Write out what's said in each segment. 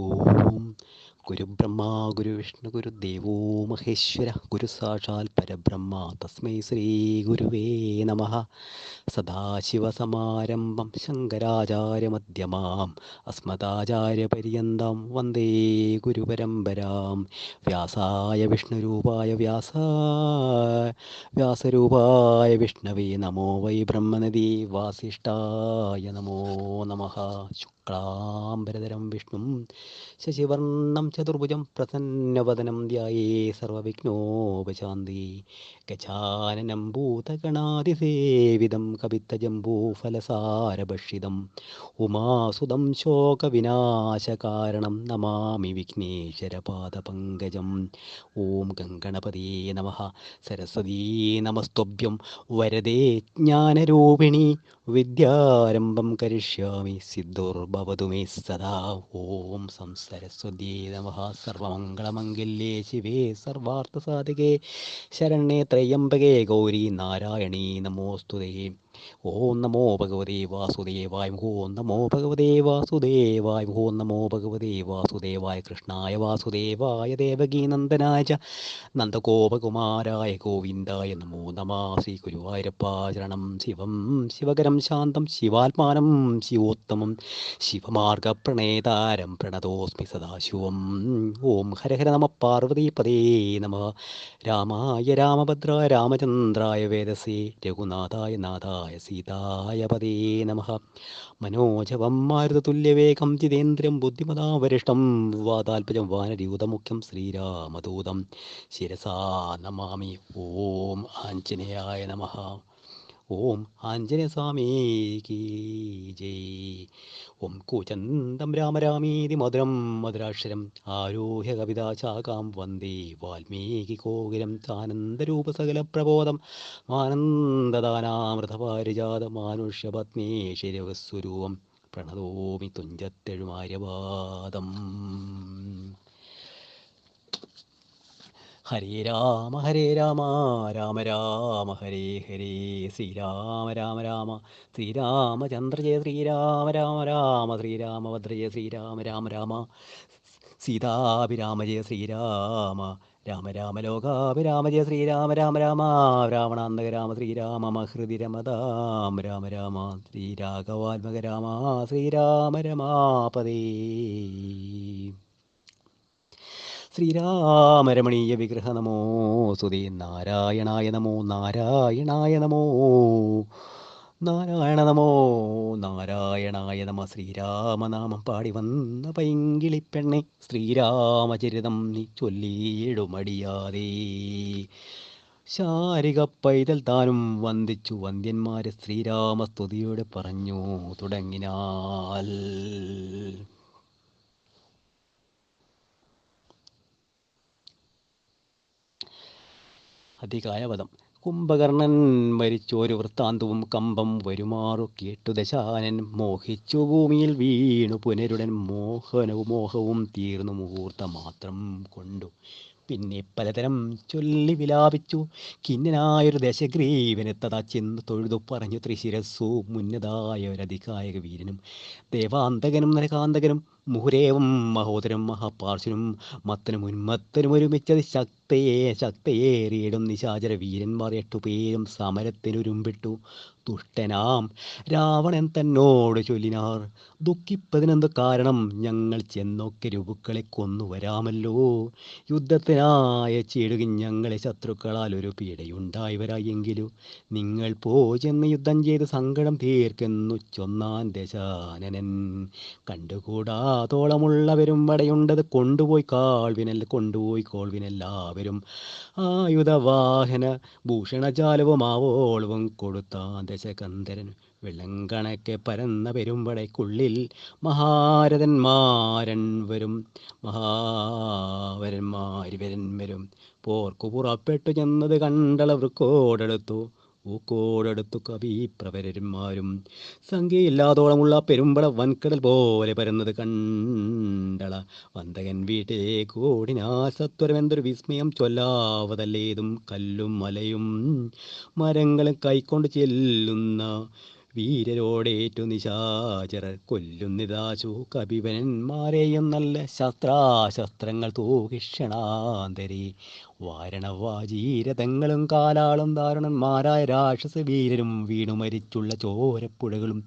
ഓം ഗുരുബ്രഹ്മാ ഗുരുവിഷ്ണു ഗുരുദേവോ മഹേശ്വര ഗുരു സാക്ഷാൽ പരബ്രഹ്മ തസ്മൈ ശ്രീ ഗുരുവേ നമഃ. സദാശിവസമാരംഭം ശങ്കരാചാര്യമധ്യമാം അസ്മദാചാര്യപര്യന്താം വന്ദേ ഗുരുപരമ്പരാം. വ്യാസായ വിഷ്ണുരൂപായ വ്യാസരൂപായ വിഷ്ണവേ നമോ വൈ ബ്രഹ്മനിധി വാസിഷ്ഠായ നമോ നമഃ. ശുക്ലാംബരധരം വിഷ്ണും ശശിവർണം ചതുർഭുജം പ്രസന്നവദനം ധ്യായേ സർവവിഘ്നോപശാന്തി. ഗജാനനം ഭൂതഗണാതിസേവിതം കപിത്തജംബൂഫലസാരഭക്ഷിതം ഉമാസുതം ശോകവിനാശകാരണം നമാമി വിഘ്നേശ്വരപാദപങ്കജം. ഓം ഗംഗണപതയേ നമഃ. സരസ്വതീ നമസ്തുഭ്യം വരദേ ജ്ഞാനരൂപിണി വിദ്യാരംഭം കരിഷ്യാമി സിദ്ധുർഭവതു മേ സദാ. ഓം സംസരസ്വത്യേ നമഃ. സർവമംഗളമംഗല്യേ ശിവേ സർവാർത്ഥസാധികേ ശരണ്യേ ത്രയംബകേ ഗൗരി നാരായണീ നമോസ്തുതേ. ഓം നമോ ഭഗവതേ വാസുദേവായ. ഓം നമോ ഭഗവതേ വാസുദേവായ. ഓം നമോ ഭഗവതേ വാസുദേവായ. കൃഷ്ണായ വാസുദേവായ ദേവകീനന്ദനായ ച നന്ദഗോപകുമാരായ ഗോവിന്ദായ നമോ നമഃ. ശ്രീ ഗുരുവായൂരപ്പ ശരണം. ശിവം ശിവകരം ശാന്തം ശിവാത്മാനം ശിവോത്തമം ശിവമാർഗപ്രണേതാരം പ്രണതോസ്മി സദാശിവം. ഓം ഹര ഹര നമ പാർവതീപതേ നമഃ. രാമായ രാമഭദ്രായ രാമചന്ദ്രായ വേദസേ രഘുനാഥായ നാഥായ സീതായ പതേ നമഃ. മനോജവം മാരുതതുല്യവേഗം ജിതേന്ദ്രിയം ബുദ്ധിമതാ വരിഷ്ടം വാതാൽപജം വാനരയൂതമുഖ്യം ശ്രീരാമദൂതം ശിരസാ നമാമി. ഓം ആഞ്ജനേയായ നമഃ. ഓം ആഞ്ജനേയസ്വാമീകി ജയ്. ഓം കൂചന്തം രാമ രാമീതി മധുരം മധുരാക്ഷരം ആരോഹ്യ കവിതാശാഖാം വന്ദേ വാൽമീകി കോകിലം ആനന്ദരൂപ സകല പ്രബോധം ആനന്ദദാനാമൃതപാരിജാതം മാനുഷ്യപത്നീശിരവസ്വരൂപം പ്രണതോമി തുഞ്ചത്തെഴുമാര്യപാദം. ഹരേ രാമ രാമ രാമ ഹരേ ഹരേ. ശ്രീരാമ രാമ രാമ ശ്രീരാമചന്ദ്ര ജയ ശ്രീരാമ രാമ രാമ ശ്രീരാമഭദ്ര ജയ ശ്രീരാമ രാമ രാമ സീതാഭിരാമ ജയ ശ്രീരാമ രാമ രാമ ലോകാഭിരാമ ജയ ശ്രീരാമ രാമ രാമ രാവണാന്തക രാമ ശ്രീരാമ മഹൃദി രമതാം രാമ രാമ ശ്രീരാഘവാത്മക രാമ ശ്രീരാമ രമാപദേ. ശ്രീരാമരമണീയ വിഗ്രഹ നമോ സുതേ. നാരായണായ നമോ നാരായണായ നമോ നാരായണ നമോ നാരായണായ നമ. ശ്രീരാമനാമം പാടി വന്ന പൈങ്കിളിപ്പെണ്ണെ ശ്രീരാമചരിതം നീ ചൊല്ലിയിടുമടിയാതെ. ശാരിക പൈതൽ താനും വന്ദിച്ചു വന്ദ്യന്മാരെ ശ്രീരാമസ്തുതിയോടെ പറഞ്ഞു തുടങ്ങിനാൽ. അധികായവധം. കുംഭകർണൻ മരിച്ചൊരു വൃത്താന്തവും കമ്പം വരുമാറു കേട്ടു ദശാനൻ മോഹിച്ചു ഭൂമിയിൽ വീണു പുനരുടൻ മോഹവും തീർന്നു മുഹൂർത്ത മാത്രം കൊണ്ടു. പിന്നെ പലതരം ചൊല്ലി വിലാപിച്ചു കിന്നനായൊരു ദശഗ്രീവനെത്തതാ ചെന്ന് തൊഴുതു പറഞ്ഞു ത്രിശിരസ്സു മുന്നതായ ഒരധികായക വീരനും ദേവാന്തകനും നരകാന്തകനും മുഹുരേവും മഹോദരം മഹാപാർശ്വനും മത്തനും ഉന്മത്തനും ഒരുമിച്ചത് ശക്തയേറിയിടും നിശാചര വീരന്മാർ 8 പേരും സമരത്തിനുരുമ്പിട്ടു. ദുഷ്ടനാം രാവണൻ തന്നോട് ചൊല്ലിനാർ, ദുഃഖിപ്പതിനെന്തു കാരണം? ഞങ്ങൾ ചെന്നൊക്കെ രഘുക്കളെ കൊന്നുവരാമല്ലോ. യുദ്ധത്തിനായ ചീടുകി ഞങ്ങളെ ശത്രുക്കളാൽ ഒരു പീഡയുണ്ടായി വരായെങ്കിലു നിങ്ങൾ ചെന്ന് യുദ്ധം ചെയ്ത് സങ്കടം തീർക്കെന്നു ചൊന്നാൻ ദശാനനൻ. കണ്ടുകൂടാതോളമുള്ളവരും വടയുണ്ടത് കൊണ്ടുപോയി കോൾവിനെല്ലാവരും ആയുധവാഹന ഭൂഷണജാലവുമാവോളവും കൊടുത്താൻ ദശകന്ധരൻ. വെള്ളം കണക്കെ പരന്ന പെരുമ്പടയ്ക്കുള്ളിൽ മഹാവരന്മാരിവരൻ വരും. പോർക്കു പുറപ്പെട്ടു ചെന്നത് കണ്ടളവൃക്കോടടുത്തു കവിപ്രവരന്മാരും. സംഖ്യയില്ലാതോളമുള്ള പെരുമ്പട വൻകടൽ പോലെ പരന്നത് കണ്ടള വന്തകൻ വീട്ടിലേക്ക് ഓടിനാൽ സത്വരമെന്തൊരു വിസ്മയം ചൊല്ലാവതല്ലേതും. കല്ലും മലയും മരങ്ങളും കൈക്കൊണ്ട് ചെല്ലുന്ന വീരരോടേറ്റു നിശാചരർ കൊല്ലുന്നിതാശു കപിവനന്മാരെയും നല്ല ശസ്ത്രാശസ്ത്രങ്ങൾ തൂകിക്ഷണാന്തരി വാരണവാജീരഥങ്ങളും കാലാളും ദാരുണന്മാരായ രാക്ഷസ വീരരും വീണു മരിച്ചുള്ള ചോരപ്പുഴകളും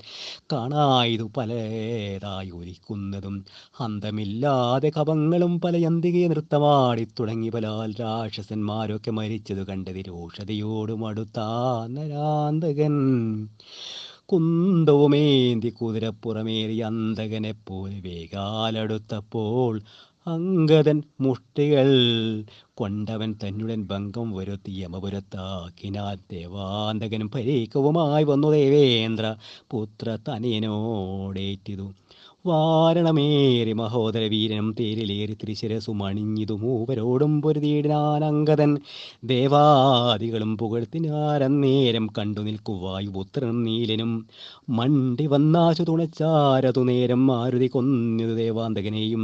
കാണായിതു പലതായി ഒലിക്കുന്നതും അന്തമില്ലാതെ കപങ്ങളും പലയന്തികെ നൃത്തമാടി തുടങ്ങി പലാൽ രാക്ഷസന്മാരൊക്കെ മരിച്ചതു കണ്ടതി രോഷതയോടും അടുത്താ നരാന്തകൻ കുന്തവുമേന്തി കുതിരപ്പുറമേറി അന്തകനെപ്പോലെ വേഗാലടുത്തപ്പോൾ അങ്കദൻ മുഷ്ടികൾ കൊണ്ടവൻ തന്നുടൻ ഭംഗം വരുത്തി യമപുരത്താക്കിനാൽ ദേവാന്തകനും പരീക്കവുമായി വന്നു ദേവേന്ദ്ര പുത്ര തനയനോടേറ്റിതു വാരണമേറി മഹോദര വീരനും തേരിലേറി ത്രിശിരസു മണിഞ്ഞിതു മൂവരോടും പൊരുതിയിടാൻ അങ്കദൻ ദേവാദികളും പുകഴ്ത്തിനാരന്നേരം കണ്ടു നിൽക്കുവായു പുത്രനും നീലനും മണ്ടി വന്നാശു തുണച്ചാരതു നേരം മാരുതി കൊന്നിതു ദേവാന്തകനെയും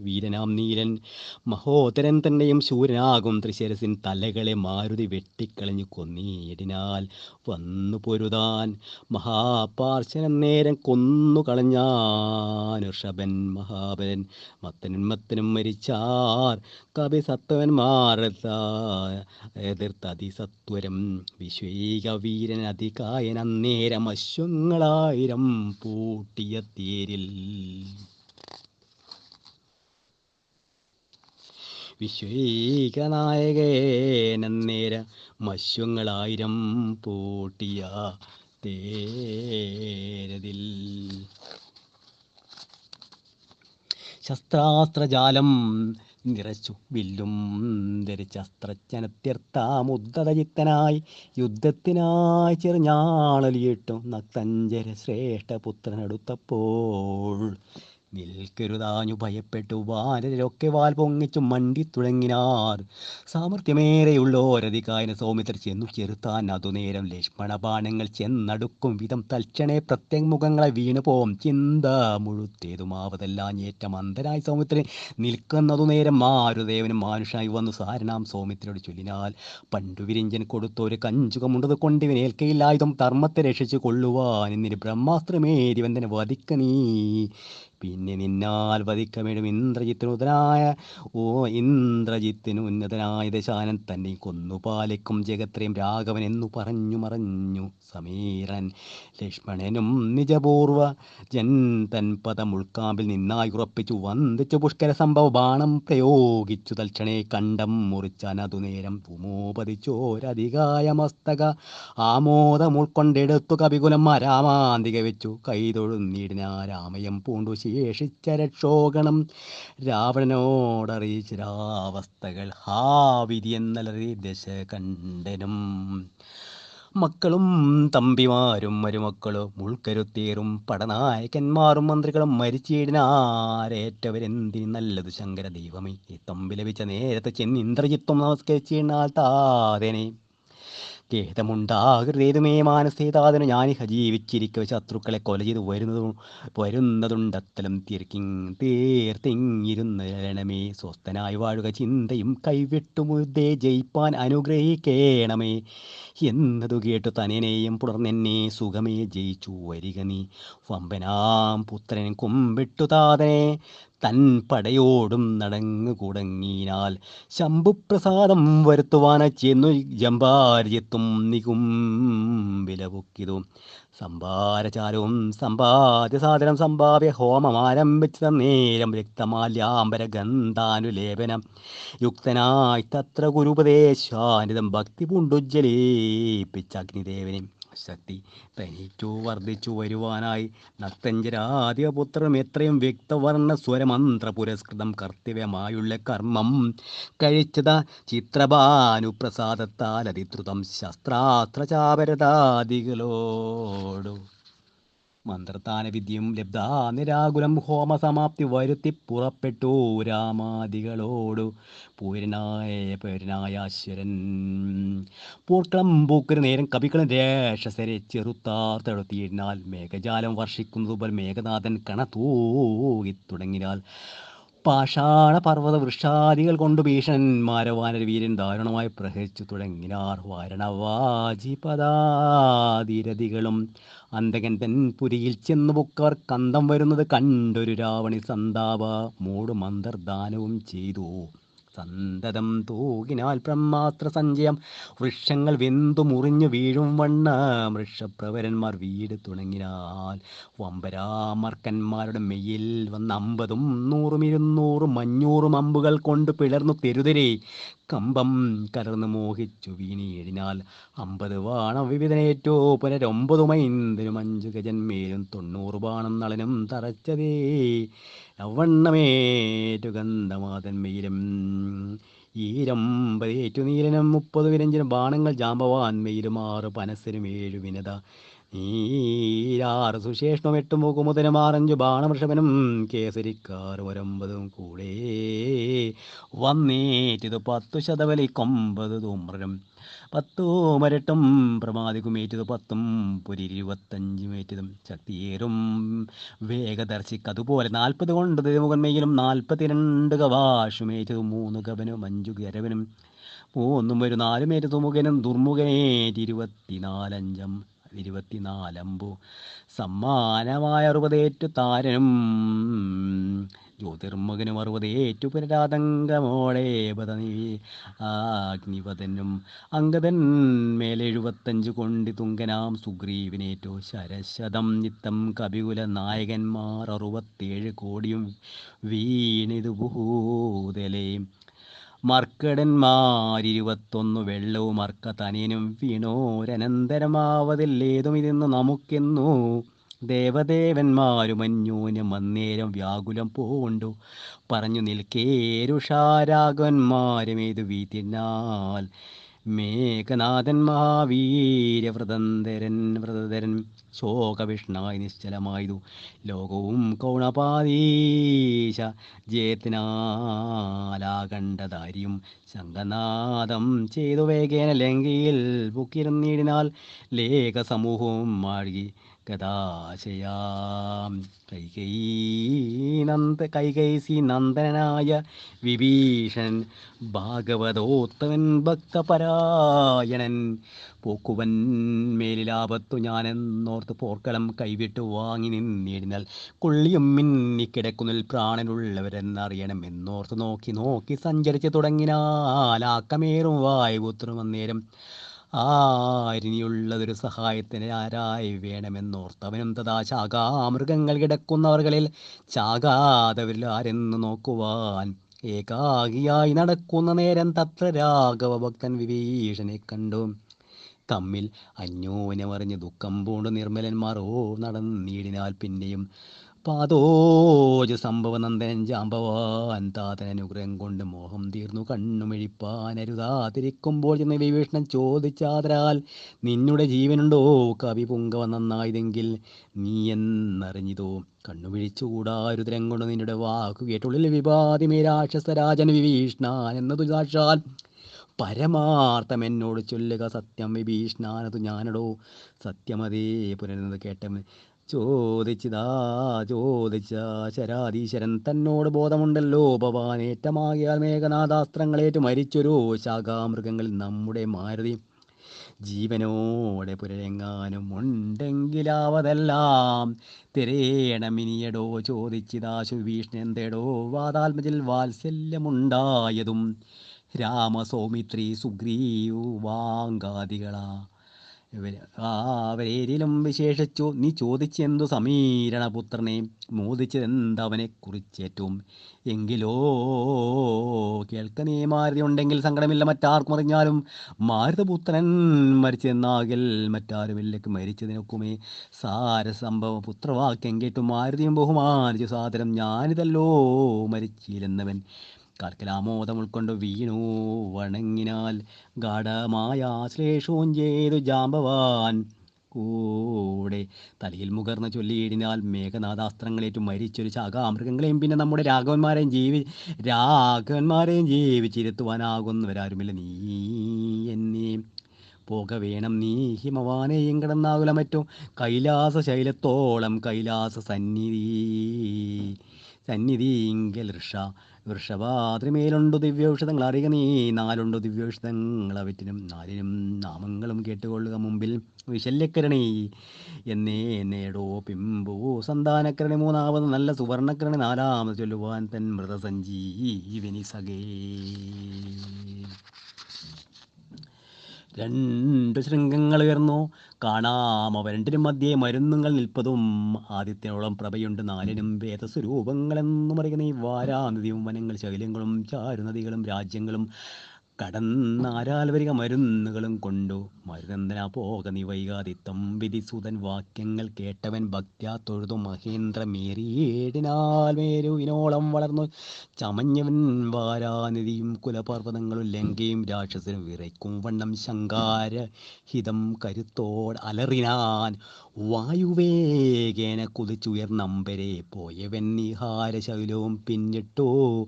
വീരനാം നീലൻ മഹോദരൻ തന്നെയും ശൂരനാകും ത്രിശിരസിൻ തലകളെ മാരുതി വെട്ടിക്കളഞ്ഞു കൊന്നീടിനാൽ വന്നു പൊരുതാൻ മഹാപാർശനം നേരം കൊന്നു കളഞ്ഞാനുഷഭൻ മഹാബലൻ മത്തനും മരിച്ചാർ കവി സത്വന്മാർ എതിർത്തതിസത്വരം വിശ്വൈക വീരൻ അതികായൻ അന്നേരം അശ്വങ്ങളായിരം പൂട്ടിയ തേരിൽ വിശ്വൈകനായകനന്നേര മശ്വങ്ങളായിരം പൂട്ടിയ തേരതിൽ ശസ്ത്രാസ്ത്രജാലം നിറച്ചു വില്ലും ധരിച്ചസ്ത്രജ്ഞനത്യർത്ഥാമുദ്ധതചിത്തനായി യുദ്ധത്തിനായി ചെറുഞാളലിയിട്ടു നക്തഞ്ചര ശ്രേഷ്ഠപുത്രനടുത്തപ്പോൾ നിൽക്കരുതാഞ്ഞു ഭയപ്പെട്ടു വാനരരൊക്കെ വാൽ പൊങ്ങിച്ചു മണ്ടി തുടങ്ങിനാർ സാമർഥ്യമേറെയുള്ളോരധികായന സൗമിത്രർ ചെന്നു ചെറുത്താൻ അതുനേരം ലക്ഷ്മണബാണങ്ങൾ ചെന്നടുക്കും വിധം തൽക്ഷണേ പ്രത്യങ്മുഖങ്ങളെ വീണുപോം ചിന്ത മുഴുത്തേതുമാവതെല്ലാം ഏറ്റം അന്ധനായി സൗമിത്രൻ നിൽക്കുന്നതു നേരം മാരുദേവനും മാനുഷായി വന്നു സാരനാം സൗമിത്രയോട് ചൊല്ലിനാൽ പണ്ടു വിരിഞ്ചൻ കൊടുത്തൊരു കഞ്ചുകമുണ്ടത് കൊണ്ടിവനേൽക്കയില്ലായുധം ധർമ്മത്തെ രക്ഷിച്ചു കൊള്ളുവാൻ എന്നിന് ബ്രഹ്മാസ്ത്രമേരിവന്തനെ വധിക്ക നീ പിന്നെ നിന്നാൽ വധിക്കമേടും ഇന്ദ്രജിത്തിന് ഉന്നതനായ ദശാനൻ തന്നെ കൊന്നു പാലിക്കും ജഗത്രയും രാഘവൻ എന്നു പറഞ്ഞു മറഞ്ഞു സമീരൻ ലക്ഷ്മണനും നിജപൂർവ ജൻ തൻ പദം ഉൾക്കാമ്പിൽ നിന്നായി ഉറപ്പിച്ചു വന്ദിച്ചു പുഷ്കര സംഭവ ബാണം പ്രയോഗിച്ചു തൽക്ഷണേ കണ്ടം മുറിച്ചാൻ അതുനേരം ഭൂമോപതിച്ചോരധികായ മസ്തക ആമോദം ഉൾക്കൊണ്ടെടുത്തു കവികുലം രാമാന്തിക വെച്ചു കൈതൊഴുന്നീടിനാ രാമയം പൂണ്ടു ശേഷിച്ച രക്ഷോഗണം രാവണനോടറിയിച്ചൊരാവസ്ഥകൾ ഹാവിധി എന്നലറി ദശകണ്ഠനും മക്കളും തമ്പിമാരും മരുമക്കളും മുൾക്കരുത്തേറും പടനായകന്മാരും മന്ത്രികളും മരിച്ചിടിനാരേറ്റവരെന്തിന് നല്ലതു ശങ്കര ദൈവമേ ഈ തമ്പി ലഭിച്ച നേരത്തെ ചെന്ന് ഇന്ദ്രജിത്വം നമസ്കരിച്ചിടാൽ താതനെ ഖേദമുണ്ടാകരുതേതുമേ മാനസേതാതനു ഞാനിഹ ജീവിച്ചിരിക്കവ ശത്രുക്കളെ കൊല ചെയ്ത് വരുന്നതുണ്ടത്തലും തീർത്തിങ്ങിരുന്നരണമേ സ്വസ്ഥനായി വാഴുക ചിന്തയും കൈവിട്ടുമുതേ ജയിപ്പാൻ അനുഗ്രഹിക്കേണമേ എന്നതു കേട്ടു തനേനെയും പുണർന്നെന്നെ സുഖമേ ജയിച്ചു വരിക നീ വമ്പനാം പുത്രൻ കുമ്പിട്ടു താതനെ തൻ പടയോടും നടങ്ങു കുടങ്ങിനാൽ ശംഭുപ്രസാദം വരുത്തുവാന ചെന്നു ജമ്പാര്യത്തും നികുംബിലപൊക്കിതു സംഭാരചാരവും സമ്പാദ്യസാധനം സംഭാവ്യ ഹോമം ആരംഭിച്ച നേരം രക്തമാല്യാംബര ഗന്ധാനുലേപനം യുക്തനായി തത്ര ഗുരുപദേശാനിതം ഭക്തി പൂണ്ടുജ്ജലിപ്പിച്ച അഗ്നിദേവനെ ശക്തി തനിച്ചു വർദ്ധിച്ചു വരുവാനായി നക്തഞ്ചരാധിപുത്രനും എത്രയും വ്യക്തവർണ്ണ സ്വരമന്ത്ര പുരസ്കൃതം കർത്തവ്യമായുള്ള കർമ്മം കഴിച്ചത ചിത്രഭാനുപ്രസാദത്താൽ അതിദ്രുതം ശസ്ത്രാസ്ത്രചാപരതാദികളോടു മന്ത്രത്താന വിദ്യയും ലബ്ധാ നിരാകുലം ഹോമസമാപ്തി വരുത്തി പുറപ്പെട്ടു രാമാദികളോടു പൂരനായ അശ്വരൻ പൂർക്കളം പൂക്കൊരു നേരം കവികളും രേഷസരെ ചെറുത്താർ തഴുത്തിയിടിനാൽ മേഘജാലം വർഷിക്കുന്നതുപോലെ മേഘനാഥൻ കണ തൂകി തുടങ്ങിനാൽ പാഷാണ പർവ്വത വൃക്ഷാദികൾ കൊണ്ടു ഭീഷണന്മാരെ വാനരവീരൻ ദാരുണമായി പ്രഹരിച്ചു തുടങ്ങിനാർ. വാരണവാജിപദാതിരതികളും അന്തകൻ തൻ പുരിയിൽ ചെന്നു പൊക്കവർ കന്തം വരുന്നത് കണ്ടൊരു രാവണി സന്താപ മൂടും അന്തർദാനവും ചെയ്തു. സന്തതം തൂകിനാൽ ബ്രഹ്മാസ്ത്ര സഞ്ചയം വൃക്ഷങ്ങൾ വെന്തു മുറിഞ്ഞു വീഴും വണ്ണ വൃക്ഷപ്രവരന്മാർ വീട് തുടങ്ങിനാൽ വമ്പരാമർക്കന്മാരുടെ മെയ്യിൽ വന്ന് 50 100 200 500 അമ്പുകൾ കൊണ്ട് പിളർന്നു തെരുതെരെ കമ്പം കലർന്നു മോഹിച്ചു വീണിയിടിനാൽ 50 ബാണം വിവിധനേറ്റോ പുനരൊമ്പതു മൈന്തിനും 5 ഗജന്മേലും 90 ബാണം നളനും തറച്ചതേ നവണ്ണമേറ്റു ഗന്ധമാതന്മയിലും ഈരമ്പതേറ്റു നീലനും 30 വിരഞ്ചിനും ബാണങ്ങൾ ജാമ്പവാൻ മെയിലും 6 പനസ്സിനും 7 വിനത നീരാറ് സുശേഷനും 8 മുകുമുതനും 6 ബാണവൃഷഭനും കേസരിക്കാർ 9 കൂടെ വന്നേറ്റത് 10 ശതവലി 9 ധൂമ്രനും 10 മരട്ടും പ്രമാദിക്കുമേറ്റത് 10 പുരി 25 ശക്തിയേറും വേഗദർശിക്ക് അതുപോലെ 40 കൊണ്ട് മുഖന്മയിലും 42 ഗവാഷുമേറ്റത് 3 ഗവനും 5 ഗരവനും 3 ഒരു 4 മേറ്റ് തുമുഖനും ദുർമുഖനേറ്റ് 24 അമ്പു സമ്മാനമായ 60 താരനും ജ്യോതിർമുഖനും 60 പുനരാതങ്കമോടെ അഗ്നിപതനും അങ്കദൻ മേലെ 75 കൊണ്ടി തുങ്കനാം സുഗ്രീവിനേറ്റോ ശരശതം നിത്തം കപികുല നായകന്മാർ 67 കോടിയും വീണിതു ഭൂതലേ മർക്കടന്മാർ 21 വെള്ളവും മർക്ക തനിയനും വീണോരനന്തരമാവതില്ലേതും ഇതിന്ന് നമുക്കെന്നു ദേവദേവന്മാരും അന്യോന്യം അന്നേരം വ്യാകുലം പൂണ്ടു പറഞ്ഞു നിൽക്കേരുഷാരാഘവന്മാരും ഏതു വീത്തിനാൽ മേഘനാഥൻ മഹാവീര്യവ്രതധരൻ ശോകവിഷ്ണായി നിശ്ചലമായതു ലോകവും കൗണപാദീശ ജയത്തിനാലാകണ്ഠധാരിയും ശംഖനാദം ചെയ്തു വേഗേന ലങ്കയിൽ പൊക്കിരുന്നിടിനാൽ ലേഖ സമൂഹവും മാഴി ഗതാശയാം കൈകൈസി നന്ദനായ വിഭീഷണൻ ഭാഗവതോത്തമൻ ഭക്തപരായണൻ പോക്കുവൻ മേലിലാപത്തു ഞാനെന്നോർത്ത് പോർക്കളം കൈവിട്ടു വാങ്ങി നിന്നിടിനാൽ കൊള്ളിയും മിന്നിക്കിടക്കുന്നിൽ പ്രാണനുള്ളവരെന്നറിയണം എന്നോർത്ത് നോക്കി നോക്കി സഞ്ചരിച്ചു തുടങ്ങിനാൽ ആക്കമേറും വായുപുത്രനും അന്നേരം ആരിനിയുള്ളതൊരു സഹായത്തിന് ആരായി വേണമെന്നോർത്തവനും തഥാ ശാഖാമൃഗങ്ങൾ കിടക്കുന്നവർകളിൽ ചാകാതവരിൽ ആരെന്ന് നോക്കുവാൻ ഏകാകിയായി നടക്കുന്ന നേരം തത്ര രാഘവ ഭക്തൻ വിഭീഷണനെ കണ്ടു. തമ്മിൽ അന്യോന്യമറിഞ്ഞ് ദുഃഖം പൂണ്ട് നിർമ്മലന്മാർ നടന്നിടിനാൽ പിന്നെയും പാദോജ സംഭവനന്ദനൻ ജാമ്പവാൻ താതൻ അനുഗ്രഹം കൊണ്ട് മോഹം തീർന്നു കണ്ണുമിഴിപ്പാനരുതാതിരിക്കുമ്പോൾ ചെന്ന് വിഭീഷണൻ ചോദിച്ചാതരാൽ നിന്നുടെ ജീവനുണ്ടോ കവി പുങ്കവ നന്നായതെങ്കിൽ നീ എന്നറിഞ്ഞിതോ കണ്ണുമിഴിച്ചുകൂടാരുതരം കൊണ്ട് നിന്നുടെ വാക്കു കേട്ടുള്ളിൽ വിവാദിമേ രാക്ഷസരാജൻ വിഭീഷണാൻ എന്നതു സാക്ഷാൽ പരമാർത്ഥം എന്നോട് ചൊല്ലുക സത്യം വിഭീഷണാനതു ഞാനടോ സത്യമതേ പുനരുന്നത് കേട്ടവൻ ചോദിച്ച ശരാധീശ്വരൻ തന്നോട് ബോധമുണ്ടല്ലോ ഭവാനേറ്റമാകിയാൽ മേഘനാഥാസ്ത്രങ്ങളേറ്റു മരിച്ചൊരു ശാഖാമൃഗങ്ങളിൽ നമ്മുടെ മാരുതി ജീവനോടെ പുരരെങ്ങാനും ഉണ്ടെങ്കിലാവതെല്ലാം തിരയണമിനിയടോ ചോദിച്ചിതാശു ഭീഷണൻ എന്തേടോ വാതാത്മജിൽ വാത്സല്യമുണ്ടായതും രാമസൗമിത്രി സുഗ്രീവാങ്കാദികളാ അവരേരിലും വിശേഷിച്ചു നീ ചോദിച്ചെന്തു സമീരണപുത്രനെ മോദിച്ചതെന്തവനെ കുറിച്ചേറ്റവും എങ്കിലോ കേൾക്ക നീ മാരുതി ഉണ്ടെങ്കിൽ സങ്കടമില്ല മറ്റാർക്കും അറിഞ്ഞാലും മാരുതപുത്രൻ മരിച്ചെന്നാകിൽ മറ്റാരുമില്ലക്ക് മരിച്ചതിനൊക്കുമേ സാരസംഭവം പുത്രവാക്യം കേട്ടു മാരുതിയും ബഹുമാനിച്ചു സാദരം ഞാനിതല്ലോ മരിച്ചില്ലെന്നവൻ കാൽക്കലാമോദം ഉൾക്കൊണ്ടു വീണു വണങ്ങിനാൽ ഗാഠമായ ആശ്ലേഷവും ചെയ്തു ജാമ്പവാൻ കൂടെ തലയിൽ മുകർന്ന് ചൊല്ലിയിടിനാൽ മേഘനാഥാസ്ത്രങ്ങളേറ്റു മരിച്ചൊരു ശാഖാമൃഗങ്ങളെയും പിന്നെ നമ്മുടെ രാഘവന്മാരെയും ജീവിച്ചിരുത്തുവാനാകുന്നവരാരുമില്ല നീ എന്നെ പോക വേണം നീ ഹിമവാനെയും കിടന്നാകുല മറ്റോ കൈലാസ ശൈലത്തോളം കൈലാസ സന്നിധി സന്നിധിങ്കൽ വൃഷഭാദ്രിമേലുണ്ടു ദിവ്യൌഷധങ്ങൾ അറിയുക നീ. നാലുണ്ടു ദിവ്യൌഷധങ്ങൾ അവറ്റിനും നാലിനും നാമങ്ങളും കേട്ടുകൊള്ളുക മുമ്പിൽ. വിശല്യക്കരണി എന്നേ നേടോ പിമ്പു സന്താനക്കരണി മൂന്നാമത് നല്ല സുവർണക്കരണി നാലാമത് ചൊല്ലുവാൻ തൻ മൃതസഞ്ജീവിനി സഖേ. രണ്ടു ശൃംഗങ്ങൾ ഉയർന്നു കാണാമവ രണ്ടിനും മധ്യേ മരുന്നുകൾ നിൽപ്പതും. ആദിത്യനോളം പ്രഭയുണ്ട് നാലിനും വേദസ്വരൂപങ്ങളെന്നും അറിയുന്ന ഈ വാരാനദിയും വനങ്ങൾ ശൈലങ്ങളും ചാരുനദികളും രാജ്യങ്ങളും കടന്നാരാൽ വരിക മരുന്നുകളും കൊണ്ടു. മരുനന്ദന പോക നീ വൈകാതിത്തം വിധിസുതൻ വാക്യങ്ങൾ കേട്ടവൻ ഭക്ത്യാ തൊഴുതു മഹേന്ദ്രമേറിയേടിനാൽ മേരുവിനോളം വളർന്നു ചമഞ്ഞവൻ. വാരാനിധിയും കുലപർവ്വതങ്ങളും ലങ്കയും രാക്ഷസനും വിറയ്ക്കും വണ്ണം ശങ്കാരഹിതം കരുത്തോട് അലറിനാൻ. വായുവേഗേന കുതിച്ചുയർന്നമ്പരെ പോയവൻ നിഹാരശൈലവും പിന്നിട്ടു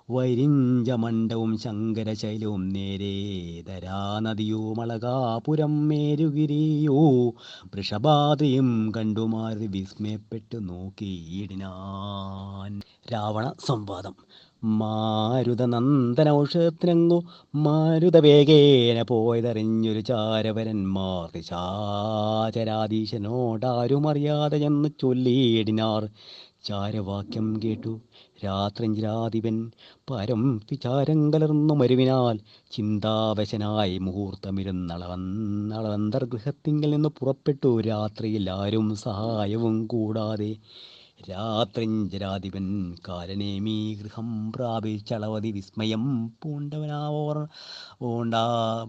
വൈരിഞ്ചമണ്ഡവും ശങ്കരശൈലവും നേരെ ധരാനദിയും അളകാപുരം മേരുഗിരിയോ വൃഷഭാദ്രിയും കണ്ടു മാറി വിസ്മയപ്പെട്ടു നോക്കിയിടിനാൻ. രാവണ സംവാദം. മാരുതനന്ദന ഔഷധത്തിനങ്ങു മാരുതവേഗേന പോയതറിഞ്ഞൊരു ചാരവരന്മാർ നിശാചരാധീശനോടാരും അറിയാതെ എന്ന് ചൊല്ലിയിടിനാർ. ചാരവാക്യം കേട്ടു രാത്രിഞ്ചരാധിപൻ പരം വിചാരം കലർന്നു മരുവിനാൽ ചിന്താവശനായി മുഹൂർത്തമിരുന്നളവന്തർഗൃഹത്തിങ്കിൽ നിന്ന് പുറപ്പെട്ടു. രാത്രിയിൽ ആരും സഹായവും കൂടാതെ രാത്രിഞ്ചരാധിപൻ കാലനേമി ഗൃഹം പ്രാപിച്ചളവതി വിസ്മയം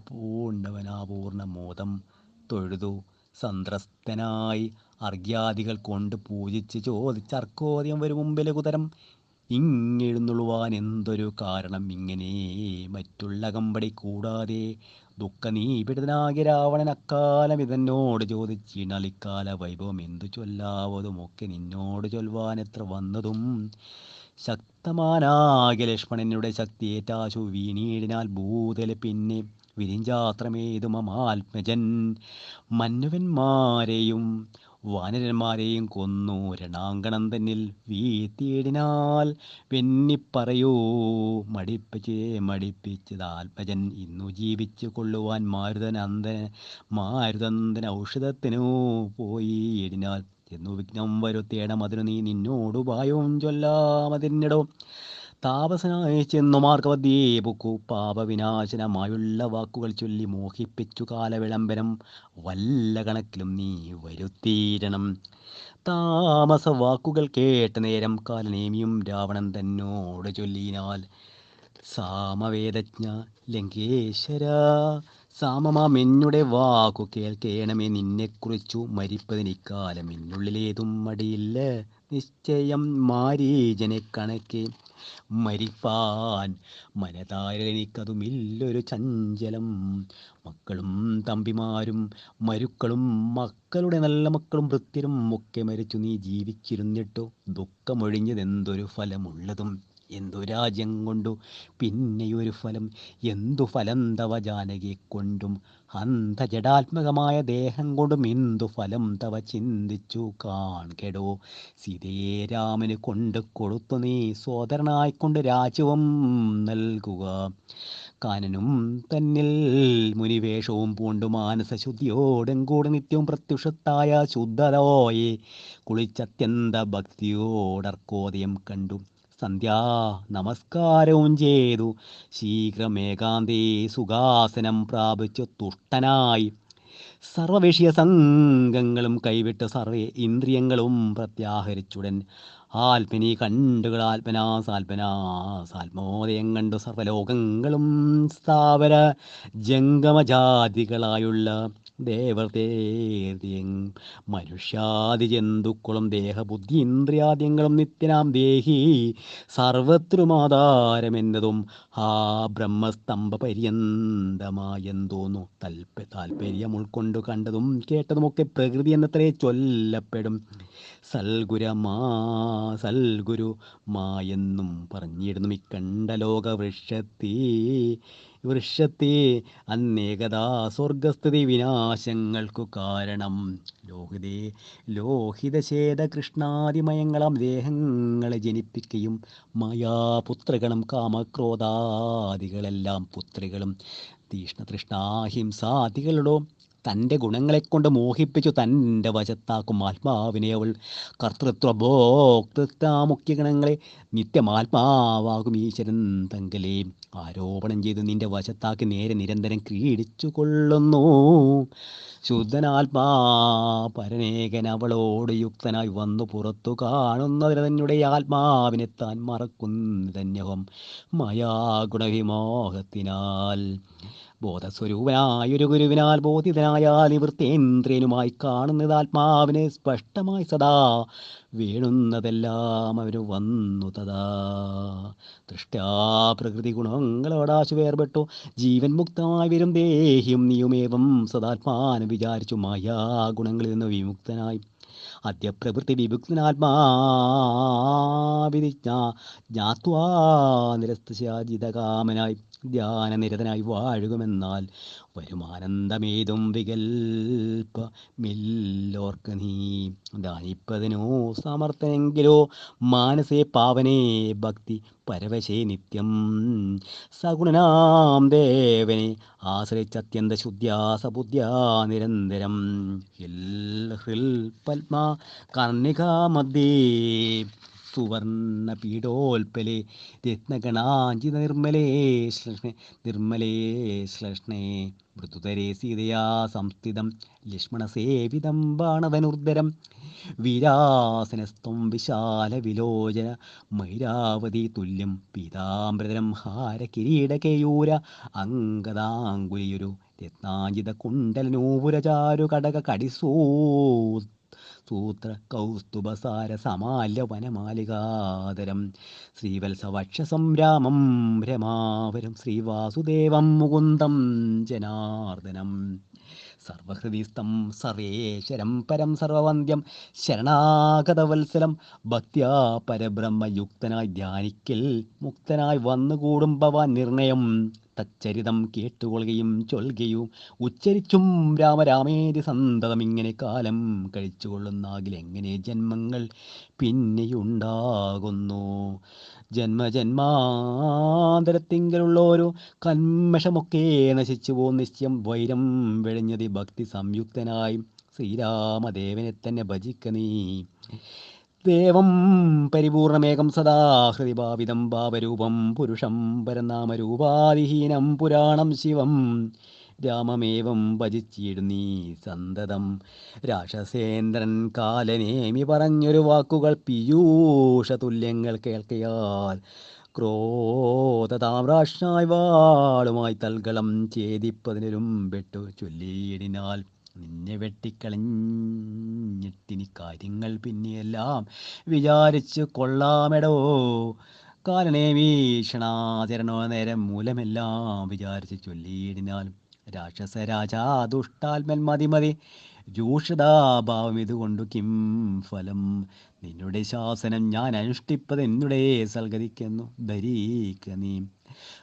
പൂണ്ടവനാപൂർണ മോദം തൊഴുതു സന്ത്രസ്തനായി അർഘ്യാദികൾ കൊണ്ട് പൂജിച്ച് ചോദിച്ചർക്കോദ്യം വരും മുമ്പിൽ കുതരം ഇങ്ങെഴുന്നള്ളുവാൻ എന്തൊരു കാരണം ഇങ്ങനെ മറ്റുള്ള കമ്പടി കൂടാതെ ദുഃഖനീപിടിതനാകിയ രാവണൻ അക്കാലം ഇതെന്നോട് ചോദിച്ചിണലിക്കാല വൈഭവം എന്തു ചൊല്ലാവതുമൊക്കെ നിന്നോട് ചൊൽവാൻ എത്ര വന്നതും. ശക്തമാനാകിയ ലക്ഷ്മണനുടെ ശക്തിയേറ്റാശു വീണീടിനാൽ ഭൂതല പിന്നെ വിരിഞ്ചാത്രമേതു മമാത്മജൻ. മന്നവന്മാരെയും വാനരന്മാരെയും കൊന്നു രണാങ്കണം തന്നിൽ വീഴ്ത്തിയിടിനാൽ വെന്നിപ്പറയൂ മടിപ്പിച്ചതാത്മജൻ ഇന്നു ജീവിച്ചു കൊള്ളുവാൻ മാരുതനന്ദന ഔഷധത്തിനു പോയിടിനാൽ എന്നു വിഘ്നം വരുത്തേണം അതിനു നീ നിന്നോടുപായവും ചൊല്ലാമതിന്നിടോ. താപസനായി ചെന്നു മാർഗവദ്യേ പൊക്കു പാപവിനാശനമായുള്ള വാക്കുകൾ ചൊല്ലി മോഹിപ്പിച്ചു കാലവിളംബരം വല്ല കണക്കിലും നീ വരുത്തിയിരണം. താമസ വാക്കുകൾ കേട്ട നേരം കാലനേമിയും രാവണൻ തന്നോട് ചൊല്ലിനാൽ സാമവേദജ്ഞ ലങ്കേശ്വര സാമമാം എന്നുടെ വാക്കു കേൾക്കേണമേ. നിന്നെക്കുറിച്ചു മരിപ്പതിനിക്കാലം എന്നുള്ളിലേതും മടിയില്ല നിശ്ചയം. മാരീജനെ കണക്കെ മരിപ്പാൻ മനതാരനിക്കതുമില്ലൊരു ചഞ്ചലം. മക്കളും തമ്പിമാരും മരുക്കളും മക്കളുടെ നല്ല മക്കളും ഭൃത്യരും ഒക്കെ മരിച്ചു നീ ജീവിച്ചിരുന്നിട്ടു ദുഃഖമൊഴിഞ്ഞതെന്തൊരു ഫലമുള്ളതും. എന്തു രാജ്യം കൊണ്ടു പിന്നെയൊരു ഫലം എന്തു ഫലം തവ ജാനകിയെ കൊണ്ടും അന്ധജടാത്മകമായ ദേഹം കൊണ്ടും എന്തു ഫലം തവ ചിന്തിച്ചു കാൺകെടോ. സീതയെ രാമന് കൊണ്ട് കൊടുത്തു നീ സോദരനായിക്കൊണ്ട് രാജ്യവും നൽകുക. കാനനും തന്നിൽ മുനിവേഷവും പൂണ്ടു മാനസശുദ്ധിയോടും കൂടെ നിത്യവും പ്രത്യുഷത്തായ ശുദ്ധതോയെ കുളിച്ചത്യന്ത ഭക്തിയോടർക്കോദയം കണ്ടു സന്ധ്യാ നമസ്കാരവും ചെയ്തു ശീഘ്രമേകാന്തേ സുഖാസനം പ്രാപിച്ചു തുഷ്ടനായി സർവവിഷയ സംഘങ്ങളും കൈവിട്ട് സർവേ ഇന്ദ്രിയങ്ങളും പ്രത്യാഹരിച്ചുടൻ ആത്മനി കണ്ടുകൾ ആത്മനാസാത്മോദയം കണ്ടു സർവലോകങ്ങളും സ്ഥാവര ജംഗമജാതികളായുള്ള ദേവതേർദ്യം മനുഷ്യാദി ജന്തുക്കളും ദേഹബുദ്ധി ഇന്ദ്രിയാദ്യങ്ങളും നിത്യനാം ദേഹി സർവത്രുമാധാരമെന്നതും ആ ബ്രഹ്മസ്തംഭ പര്യന്തമായെന്തോന്നു താൽപര്യം ഉൾക്കൊണ്ടു കണ്ടതും കേട്ടതുമൊക്കെ പ്രകൃതി എന്നത്രേ ചൊല്ലപ്പെടും. സൽഗുരു മായെന്നും പറഞ്ഞിടുന്നു ഇക്കണ്ട ലോകവൃക്ഷത്തി വൃക്ഷത്തെ അന്നേകതാ സ്വർഗസ്ഥിതി വിനാശങ്ങൾക്കു കാരണം. ലോഹിതേ ലോഹിതശേത കൃഷ്ണാതിമയങ്ങളാം ദേഹങ്ങളെ ജനിപ്പിക്കുകയും മായാപുത്രകളും കാമക്രോധാദികളെല്ലാം പുത്രികളും തീഷ്ണതൃഷ്ണാഹിംസാദികളോടോ തൻ്റെ ഗുണങ്ങളെക്കൊണ്ട് മോഹിപ്പിച്ചു തൻ്റെ വശത്താക്കും ആത്മാവിനെ അവൾ. കർത്തൃത്വ ഭോക്തൃത്വമുഖ്യഗണങ്ങളെ നിത്യമാത്മാവാകും ഈശ്വരൻ തങ്കലേ ആരോപണം ചെയ്ത് നിന്റെ വശത്താക്കി നേരെ നിരന്തരം ക്രീഡിച്ചു കൊള്ളുന്നു. ശുദ്ധനാത്മാ പരനേകൻ അവളോട് യുക്തനായി വന്നു പുറത്തു കാണുന്നതിന് തന്നെ ആത്മാവിനെ താൻ മറക്കുന്നതന്യഹം മായാഗുണവിമോഹത്തിനാൽ. ബോധസ്വരൂപനായൊരു ഗുരുവിനാൽ ബോധിതനായ നിവൃത്തേന്ദ്രിയനുമായി കാണുന്നത് ആത്മാവിനെ സ്പഷ്ടമായി സദാ വീണുന്നതെല്ലാം അവന് വന്നു തഥാ. ദൃഷ്ട്യാ പ്രകൃതി ഗുണങ്ങളോടാശു വേർപെട്ടു ജീവൻ മുക്തമായി വരും ദേഹിയും നീയുമേവം സദാത്മാനം വിചാരിച്ചു മായാ ഗുണങ്ങളിൽ നിന്ന് വിമുക്തനായി അദ്യപ്രവൃത്തി വിമുക്തനാത്മാവിധിജ്ഞാ ജ്ഞാത്വാ നിരസ്തശാജിതകാമനായി ധ്യാനനിരതനായി വാഴുകുമെന്നാൽ വരുമാനന്ദമേതും വികൽപ്പമില്ലോർക്ക നീ. ദാനിപ്പതിനോ സമർത്ഥനെങ്കിലോ മാനസേ പാവനേ ഭക്തി പരവശേ നിത്യം സഗുണനാം ദേവനെ ആശ്രയിച്ചത്യന്ത ശുദ്ധ്യാ സബുദ്ധ്യാ നിരന്തരം. ഹൃൽ പത്മാ കർണികാ മധ്യേ സുവർണ പീഠോൽപലേ രത്നഗണാഞ്ചിത നിർമ്മലേ ശ്ലഷ്ണേ മൃദുതരേ സീതയാ സംസ്ഥിതം ലക്ഷ്മണസേവിതം ബാണധനുർധരം വീരാസനസ്ത്വം വിശാല വിലോചന മൈരാവതി തുല്യം പീതാംബരധരം ഹാരകിരീടകേയൂര അങ്കദാങ്കുലിയൊരു രത്നാഞ്ചിത കുണ്ടലനൂപുരചാരു കടക കടിസൂ സൂത്ര കൗസ്തുഭസാര സമാല്യ വനമാലികാതരം ശ്രീവത്സവക്ഷസം രാമം രമാവരം ശ്രീവാസുദേവം മുകുന്ദം ജനാർദ്ദനം സർവഹൃദിസ്ഥം സർവേശ്വരം പരം സർവവന്ദ്യം ശരണാഗതവത്സലം ഭക്ത്യാ പരബ്രഹ്മയുക്തനായി ധ്യാനിക്കൽ മുക്തനായി വന്നുകൂടും ഭവാൻ നിർണയം. തച്ചരിതം കേട്ടുകൊള്ളുകയും ചൊൽകയും ഉച്ചരിച്ചും രാമരാമേതി സന്തതം ഇങ്ങനെ കാലം കഴിച്ചുകൊള്ളുന്നാകിൽ എങ്ങനെ ജന്മങ്ങൾ പിന്നെയുണ്ടാകുന്നു. ജന്മജന്മാന്തരത്തിങ്കലുള്ളോരോ കന്മഷമൊക്കെ നശിച്ചു പോ നിശ്ചയം വൈരം വെളിഞ്ഞതി ഭക്തി സംയുക്തനായി ശ്രീരാമദേവനെ തന്നെ ഭജിക്ക നീ. ദേവം പരിപൂർണമേകം സദാ ഹൃദിഭാവിതം ഭാവരൂപം പുരുഷം പരനാമരൂപാതിഹീനം പുരാണം ശിവം രാമമേവം ഭജിച്ചിടും നീ സന്തതം. രാക്ഷസേന്ദ്രൻ കാലനേമി പറഞ്ഞൊരു വാക്കുകൾ പീയൂഷതുല്യങ്ങൾ കേൾക്കയാൽ ക്രോധതാമ്രാഷ്ണായി വാളുമായി തൽഗളം ഛേദിപ്പതിനും വെട്ടു ചൊല്ലിയിടിനാൽ നിന്നെ വെട്ടിക്കളഞ്ഞിട്ടിനി കാര്യങ്ങൾ പിന്നെയെല്ലാം വിചാരിച്ചു കൊള്ളാമെടോ. കാലനെ വീക്ഷണാചരണോ നേരം മൂലമെല്ലാം വിചാരിച്ച് ചൊല്ലിയിടിനാൽ രാക്ഷസരാജാ ദുഷ്ടാത്മൻ മതിമതി രൂക്ഷതാഭാവം ഇതുകൊണ്ടു കിം ഫലം. നിന്നുടെ ശാസനം ഞാൻ അനുഷ്ഠിപ്പത് എന്നുടെ സൽഗതിക്കെന്നു ധരിക്ക നീ.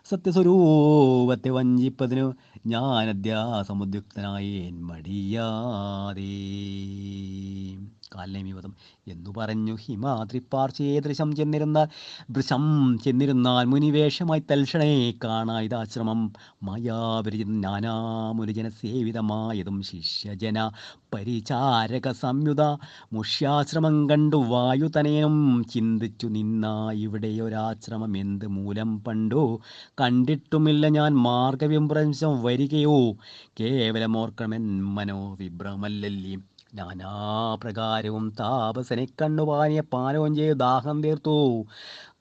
സത്യസ്വരൂപത്തെ വഞ്ചിപ്പതിനു ഞാൻ അധ്യാസമുദ്യുക്തനായേൻ മടിയാതെ. കാലനേമിവതം എന്നു പറഞ്ഞു ഹിമാദ്രിപ്പാർശ്വേദൃശം ചെന്നിരുന്നാൽ മുനിവേഷമായി തൽക്ഷണേ കാണായതാശ്രമം മായാപരിചിതം നാനാമുനിജന സേവിതമായതും ശിഷ്യജന പരിചാരക സംയുത മുഷ്യാശ്രമം കണ്ടു വായുതനയനും ചിന്തിച്ചു നിന്നാ ഇവിടെ ഒരാശ്രമം എന്ത് മൂലം പണ്ടു കണ്ടിട്ടുമില്ല ഞാൻ മാർഗവിഭ്രംശം വരികയോ കേവലമോർക്കണമെൻ മനോവിഭ്രമല്ലല്ലി. നാനാപ്രകാരവും താപസനെ കണ്ണുപാനിയ പാനവും ചെയ്തു ദാഹം തീർത്തു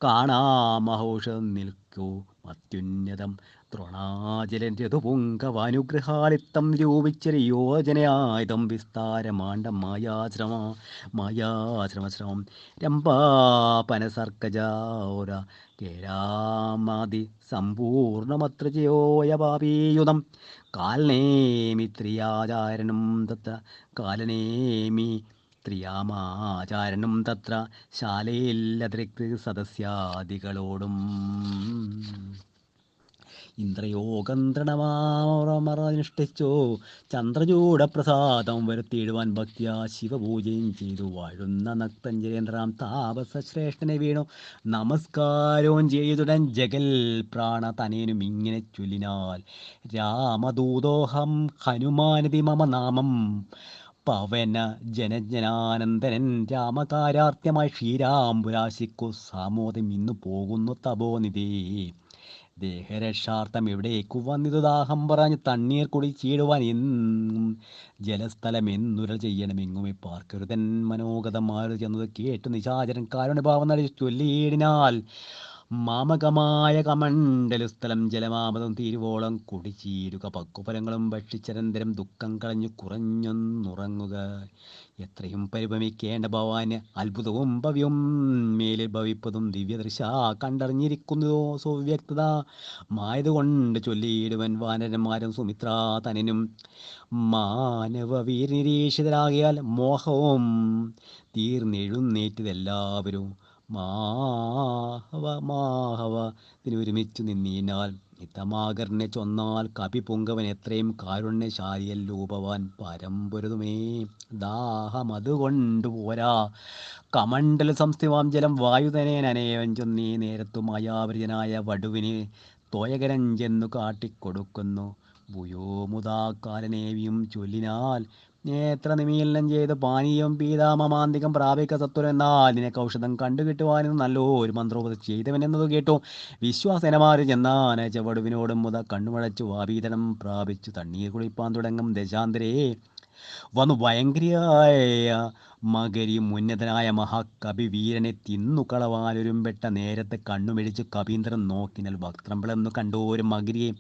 കാണാമഹോഷം നിൽക്കൂ അത്യുന്നതം ദ്രോണാചലൻ ഋതുപുങ്കവാനുഗ്രഹാളിത്തം നിരൂപിച്ചൊരു യോജനയായുധം വിസ്താരമാണ്ഡം മായാശ്രമശ്രമം രംഭാപനസർക്കജോര കേരാമാതി സമ്പൂർണമത്ര ജയോയപാപീയുധം കാലനേമിത്രിയാചാരനും തത്ര ത്രിയാമാചാരനും തത്ര ശാലയില്ലതിരിക്ത് സദസ്യാദികളോടും. ഇന്ദ്രയോഗം തൃണമാമറനുഷ്ഠിച്ചു ചന്ദ്രചൂഡപ്രസാദം വരുത്തിയിടുവാൻ ഭക്തിയാ ശിവപൂജയും ചെയ്തു വാഴുന്ന നക്തഞ്ജരേന്ദ്രാം താപസശ്രേഷ്ഠനെ വീണു നമസ്കാരവും ചെയ്തുടൻ ജഗൽ പ്രാണ തനേനും ഇങ്ങനെ ചൊല്ലിനാൽ രാമദൂതോഹം ഹനുമാനതി മമ നാമം പവന ജനജനാനന്ദനൻ രാമകാരാർത്ഥ്യമായി ശ്രീരാംപുരാശിക്കു സാമോദം ഇന്നു പോകുന്നു തപോനിധി ദേഹരക്ഷാർത്ഥം എവിടേക്കു വന്നിതു ദാഹം പറഞ്ഞ് തണ്ണീർ കുടിച്ചിടുവാൻ എന്നും ജലസ്ഥലം എന്നുരൽ ചെയ്യണമെങ്ങുമേ പാർക്കരുതൻ മനോഗതമാരു ചെന്നത് കേട്ടു നിശാചരൻ കാരുണ്യഭാവം നടിച്ചു ചൊല്ലിയിടിനാൽ മാമകമായ കമണ്ഡലുസ്ഥലം ജലമാമതം തീരുവോളം കുടിച്ചീരുക പക്വഫലങ്ങളും ഭക്ഷിച്ചരന്തരം ദുഃഖം കളഞ്ഞു കുറഞ്ഞൊന്നുറങ്ങുക എത്രയും പരിഭ്രമിക്കേണ്ട ഭവാന് അത്ഭുതവും ഭവ്യവും മേലിൽ ഭവിപ്പതും ദിവ്യദൃശ കണ്ടറിഞ്ഞിരിക്കുന്നതോ സുവ്യക്തത മായതുകൊണ്ട് ചൊല്ലിയിടുവൻ വാനരന്മാരും സുമിത്രാ തനനും മാനവ വീരനിരീക്ഷിതരാകിയാൽ മോഹവും തീർന്നെഴുന്നേറ്റതെല്ലാവരും മാഹവത്തിനൊരുമിച്ചു നിന്നീനാൽ ഇത്തമാകറിനെ ചൊന്നാൽ കപി പൊങ്കവൻ എത്രയും കാരുണ്യശാലിയല്ലോ ഭവാൻ പരമ്പൊരുതുമേ ദാഹം അതുകൊണ്ടു പോരാ കമണ്ഡല സംസ്ഥിവാം ജലം വായുധനേനനേവൻ ചൊന്നീ നേരത്തു മായാവൃജനായ വടുവിന് തോയകരൻ ചെന്നു കാട്ടിക്കൊടുക്കുന്നു ഭൂയോമുദാകാലനേവിയും ചൊല്ലിനാൽ നേത്ര നിമീലനം ചെയ്ത് പാനീയം പീതാമമാന്തികം പ്രാപിക്ക സത്വരെന്നാൽ നിനക്ക് ഔഷധം കണ്ടുകിട്ടുവാനും നല്ലൊരു മന്ത്രോപതി ചെയ്തവനെന്നത് കേട്ടു വിശ്വാസനമാര് ചെന്നാന ചവടുവിനോടും മുത കണ്ണുമഴച്ചു വാപീതനം പ്രാപിച്ചു തണ്ണീർ കുളിപ്പാൻ തുടങ്ങും ദശാന്തരേ വന്നു ഭയങ്കരിയായ മകരി ഉന്നതനായ മഹാകവി വീരനെ തിന്നു കളവാനൊരുമ്പെട്ട നേരത്തെ കണ്ണുമിടിച്ചു കവീന്ദ്രൻ നോക്കിനാൽ വക്രം പിളർന്നു കണ്ടോരു മകരിയെ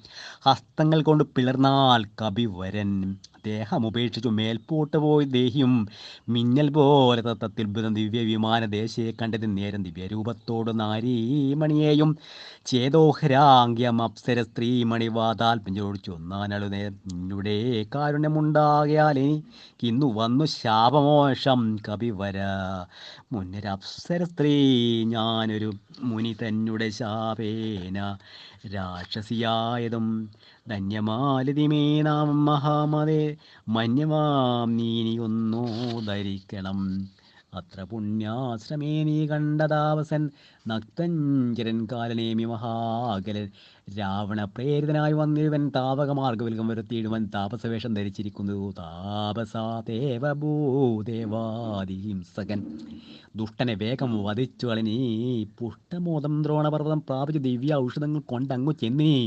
ഹസ്തങ്ങൾ കൊണ്ട് പിളർന്നാൽ കവിവരൻ ദേഹമുപേക്ഷിച്ചു മേൽപോട്ട് പോയി ദേഹിയും മിന്നൽ പോലെ തത്വത്യുത്ഭുതം ദിവ്യ വിമാന ദേശയെ കണ്ടത് നേരം ദിവ്യരൂപത്തോട് നാരീമണിയെയും ചേതോഹരാംഗ്യം അപ്സര സ്ത്രീമണി വാതാൽപഞ്ചോട് ചൊന്നാനളു നിന്നുടെ കാരുണ്യമുണ്ടാകിയാൽ എനിക്കിന്നു വന്നു ശാപമോഷം കവിവര മുന്നൊരപ്സര സ്ത്രീ ഞാനൊരു മുനി തന്നെ ശാപേന രാക്ഷസിയായതും ധന്യമാലതിമേ നാം മഹാമതേ മന്യമാം നീനിയൊന്നു ധരിക്കണം അത്ര പുണ്യാശ്രമേ നീ കണ്ടതാവസൻ നക്തഞ്ചരൻ കാലനേമി മഹാകലൻ രാവണ പ്രേരിതനായി വന്നിവൻ താപകമാർഗവിൽകം വരുത്തിയിടുവൻ താപസവേഷം ധരിച്ചിരിക്കുന്നു താപസാദേവഭൂദേവാദിഹിംസകൻ ദുഷ്ടനെ വേഗം വധിച്ചു കളഞ്ഞീ പുഷ്ടമോദം ദ്രോണപർവ്വതം പ്രാപിച്ചു ദിവ്യ ഔഷധങ്ങൾ കൊണ്ടങ്ങു ചെന്നീ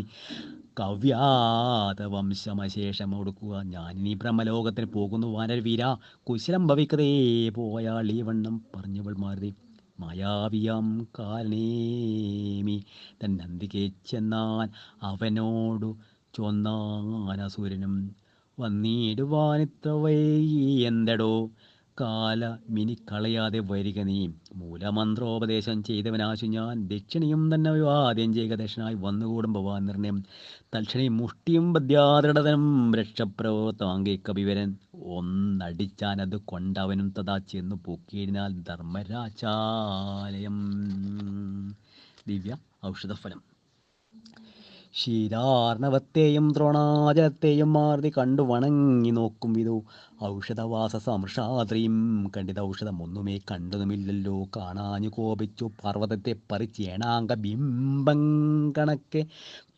കവ്യാത വംശമശേഷം ഒടുക്കുക ഞാനിനി ബ്രഹ്മലോകത്തിന് പോകുന്നു വാനരവീര കുശലം ഭവിക്കതേ പോയാൾ ഈ വണ്ണം പറഞ്ഞവൾ മാരുതി മായാവിയാം കാലനേമി തൻ നന്ദികെ ചെന്നാൻ അവനോടു ചൊന്നാനസുരനും വന്നിടുവാനിത്ര വൈകി എന്തടോ കാല മിനിക്കളയാതെ വരിക നീ മൂലമന്ത്രോപദേശം ചെയ്തവനാശു ഞാൻ ദക്ഷിണിയും തന്നെ വിവാദ്യം ചെയ്യുക ദക്ഷിണായി വന്നുകൂടും ഭവാൻ നിർണയം തൽക്ഷണി മുഷ്ടിയും ബദ്ധ്യാദൃഢതനും രക്ഷപ്രവർത്താങ്കി കവിവരൻ ഒന്നടിച്ചാനത് കൊണ്ടവനും തഥാ ചെന്നു പൊക്കിയിടിനാൽ ധർമ്മരാജാലയം ദിവ്യ ഔഷധഫലം ക്ഷീരാർണവത്തെയും ദ്രോണാചലത്തെയും മാർതി കണ്ടു വണങ്ങി നോക്കും വിധു ഔഷധവാസ സമൃഷാദ്രിയും കണ്ടിത ഔഷധം ഒന്നുമേ കണ്ടതുമില്ലല്ലോ കാണാഞ്ഞു കോപിച്ചു പർവ്വതത്തെ പറിച്ചേണാങ്ക ബിംബം കണക്കെ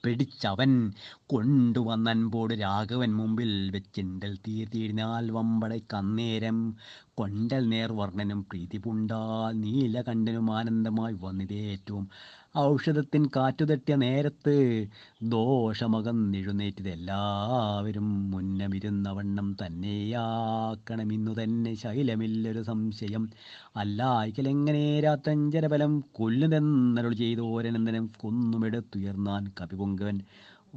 പിടിച്ചവൻ കൊണ്ടുവന്നൻപോട് രാഘവൻ മുമ്പിൽ വെച്ചിണ്ടൽ തീർത്തിയിടിനാൽ വമ്പടയ്ക്കന്നേരം കൊണ്ടൽ നേർവർണ്ണനും പ്രീതി പുണ്ടാൽ നീലകണ്ഠനും ആനന്ദമായി വന്നിതേറ്റവും ഔഷധത്തിൻ കാറ്റുതട്ടിയ നേരത്ത് ദോഷമകന്നെഴുന്നേറ്റത് എല്ലാവരും മുന്നമിരുന്നവണ്ണം തന്നെയാക്കണമെന്നു തന്നെ ശൈലമില്ലൊരു സംശയം അല്ലായിക്കലെങ്ങനെ രാത്രഞ്ചരബലം കൊല്ലുന്നെന്നരുൾ ചെയ്തോരനന്ദനം കൊന്നുമെടുത്തുയർന്നാൻ കപിപുങ്കവൻ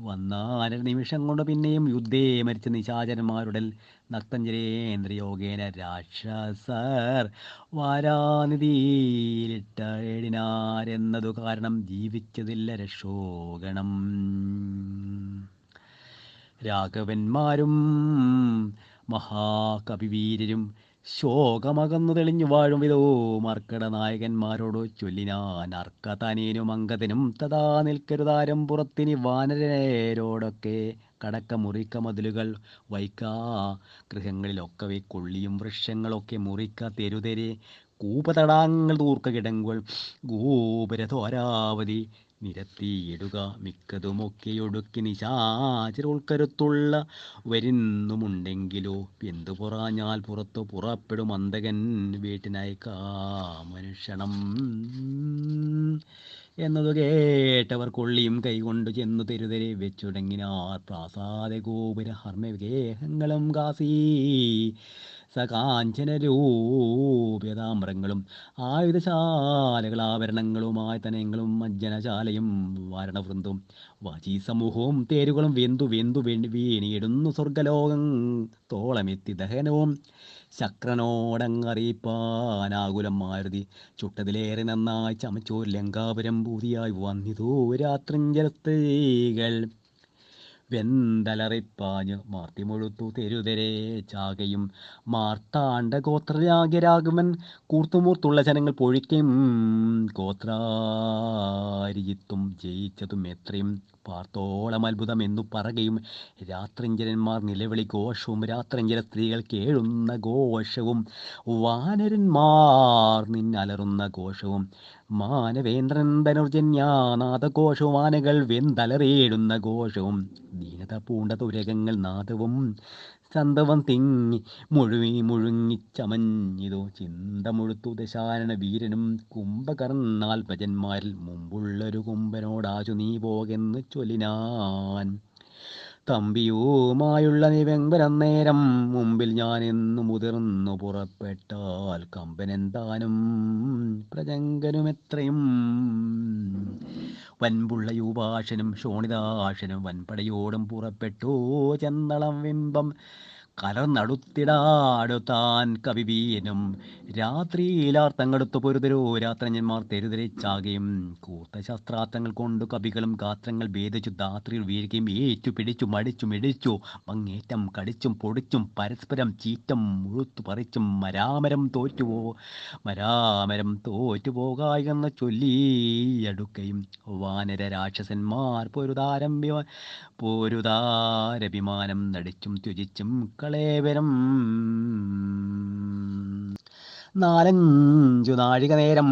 വന്നാനൊരു നിമിഷം കൊണ്ട് പിന്നെയും യുദ്ധേ മരിച്ച നിശാചരന്മാരുടൽ നക്തഞ്ജരേന്ദ്രയോഗേന രാക്ഷസർ വാരാനിധിയിലിട്ടേടിനാരെന്നതു കാരണം ജീവിച്ചതില്ല രക്ഷോഗണം രാഘവന്മാരും മഹാകവിവീരരും ശോകമകന്നു തെളിഞ്ഞു വാഴും വിധോ മർക്കട നായകന്മാരോടു ചൊല്ലിനാൻ അർക്കതനീനും അങ്കദനും തഥാ നിൽക്കരുതാരം പുറത്തിനി വാനരരോടൊക്കെ കടക്ക മുറിക്ക മതിലുകൾ വൈക്കാ ഗൃഹങ്ങളിലൊക്കവെ കൊള്ളിയും വൃക്ഷങ്ങളൊക്കെ മുറിക്ക തെരുതെരെ കൂപതടാങ്ങൾ തൂർക്ക കിടങ്ങുകൾ ഗോപുരധോരാവധി നിരത്തിയിടുക മിക്കതുമൊക്കെയൊടുക്കി നിശാചരുൾക്കരുത്തുള്ള വരുന്നുമുണ്ടെങ്കിലോ എന്തു പുറാഞ്ഞാൽ പുറത്തു പുറപ്പെടും അന്തകൻ വീട്ടിനയക്കാ മനുഷ്യണം എന്നതു കേട്ടവർ കൊള്ളിയും കൈകൊണ്ടു ചെന്നു തെരുതെരെ വെച്ചുടങ്ങിനാർ പ്രാസാദ ഗോപുര ഹർമ്മവിഗേഹങ്ങളും കാസീ സകാഞ്ചനരൂപ്യതാമ്രങ്ങളും ആയുധശാലകൾ ആഭരണങ്ങളുമായി തനയങ്ങളും മജ്ജനശാലയും വാരണവൃന്ദവും വാചീ സമൂഹവും തേരുകളും വെന്തു വീണിടുന്നു സ്വർഗലോകം തോളമെത്തി ദഹനവും ശക്രനോടങ്ങറിയിപ്പാനാകുലം മാരുതി ചുട്ടതിലേറെ നന്നായി ചമച്ചോർ ലങ്കാപുരം പൂതിയായി വന്നിതോ രാത്രിഞ്ചല സ്ത്രീകൾ വെന്തലറിപ്പാഞ്ഞു മാർത്തിമുഴുത്തു തെരുതെരെ ചാകയും മാർത്താണ്ഡ ഗോത്രരാഗ്യരാഘവൻ കൂർത്തുമൂർത്തുള്ള ജനങ്ങൾ പൊഴിക്കും ഗോത്രാരിജിത്തും ജയിച്ചതും എത്രയും പാർത്തോളം അത്ഭുതമെന്നു പറയുകയും രാത്രിഞ്ചരന്മാർ നിലവിളി ഘോഷവും രാത്രിഞ്ചര സ്ത്രീകൾ കേഴുന്ന ഘോഷവും വാനരന്മാർ നിന്നലറുന്ന ഘോഷവും മാനവേന്ദ്രൻ ധനുർജന്യാനാദഘോഷവും ആനകൾ വെന്തലറിയിടുന്ന ഘോഷവും ദീനത പൂണ്ട തുരകങ്ങൾ നാദവും സന്തവം തിങ്ങി മുഴുങ്ങിച്ചമഞ്ഞിതോ ചിന്ത മുഴുത്തു ദശാനന വീരനും കുംഭകർണാൽപജന്മാരിൽ മുമ്പുള്ളൊരു കുംഭനോടാശു നീ പോകെന്ന് ചൊല്ലിനാൻ തമ്പിയുമായുള്ള നിവെങ്കരം നേരം മുമ്പിൽ ഞാൻ എന്നു മുതിർന്നു പുറപ്പെട്ടാൽ കമ്പനെന്താനും പ്രജങ്കനും എത്രയും വൻപുള്ള യൂപാശനും ശോണിതാശനും വൻപടയോടും പുറപ്പെട്ടു ചന്തളം വിംബം കലർന്നടുത്തിടാടുത്താൻ കവിവീനും രാത്രിയിലാർത്തങ്ങടുത്തു പൊരുതരോ രാത്രഞ്ജന്മാർ തെരുതെരിച്ചാകുകയും കൂർത്ത ശസ്ത്രാസ്ത്രങ്ങൾ കൊണ്ടു കവികളും ഗാത്രങ്ങൾ ഭേദിച്ചു ധാത്രിയിൽ വീഴുകയും ഏറ്റു പിടിച്ചു മടിച്ചു മിടിച്ചു മങ്ങേറ്റം കടിച്ചും പൊടിച്ചും പരസ്പരം ചീറ്റം മുഴുത്തു പറിച്ചും മരാമരം തോറ്റുപോകായെന്ന് ചൊല്ലിയടുക്കയും വാനര രാക്ഷസന്മാർ പൊരുതാരഭിമാനം നടിച്ചും ത്യജിച്ചും കളേവരം 4-5 നാഴിക നേരം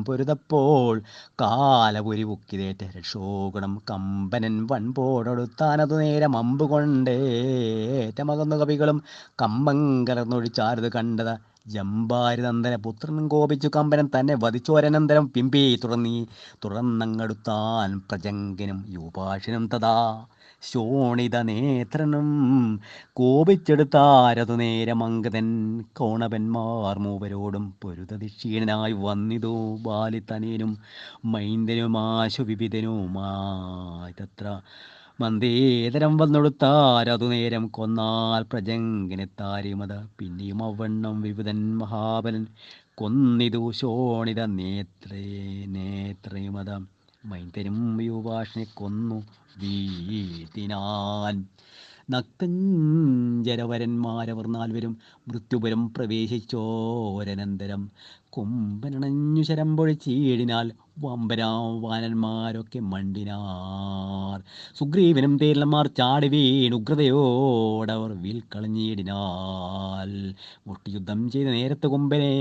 പൊരുതപ്പോൾ കാലപുരി ഉക്കിതേറ്റ രക്ഷോഗുണം കമ്പനൻ വൻപോടൊടുത്താനതു നേരം അമ്പുകൊണ്ടേറ്റമകന്നു കവികളും കമ്പം കലർന്നൊഴിച്ചാരത് കണ്ടത് ജമ്പാരിനന്ദന പുത്രനും കോപിച്ചു കമ്പനൻ തന്നെ വധിച്ചോരനന്തരം പിമ്പി തുറന്നങ്ങടുത്താൻ പ്രജങ്കനും യൂപാശനും തഥാ ശോണിത നേത്രനും കോപിച്ചെടുത്താരതു നേരം അങ്കദൻ കോണവന്മാർ മൂവരോടും പൊരുതതിക്ഷീണനായി വന്നിതോ ബാലിത്തനേനും മൈന്ദനുമാശു വിവിധനുമായി തത്ര മന്ദേതരം വന്നൊടുത്താരതു നേരം കൊന്നാൽ പ്രജങ്കനെത്താരിമത പിന്നെയും അവണ്ണം വിവിധൻ മഹാബലൻ കൊന്നിതു ശോണിത നേത്രയുമത മൈന്ദനും യുവാഷിനെ കൊന്നു വീഴ്ത്തിനാൻ നക്തഞ്ചരവരന്മാരവർ 4 മൃത്യുപുരം പ്രവേശിച്ചോരനന്തരം കുംഭനണഞ്ഞു ശരം പൊഴിച്ചീടിനാൽ വമ്പരാവാനന്മാരൊക്കെ മണ്ടിനാർ സുഗ്രീവനും തേരന്മാർ ചാടി വീണുഗ്രതയോടവർ വിൽക്കളഞ്ഞിടിനാൽ മുട്ടിയുദ്ധം ചെയ്ത നേരത്തെ കുംഭനെ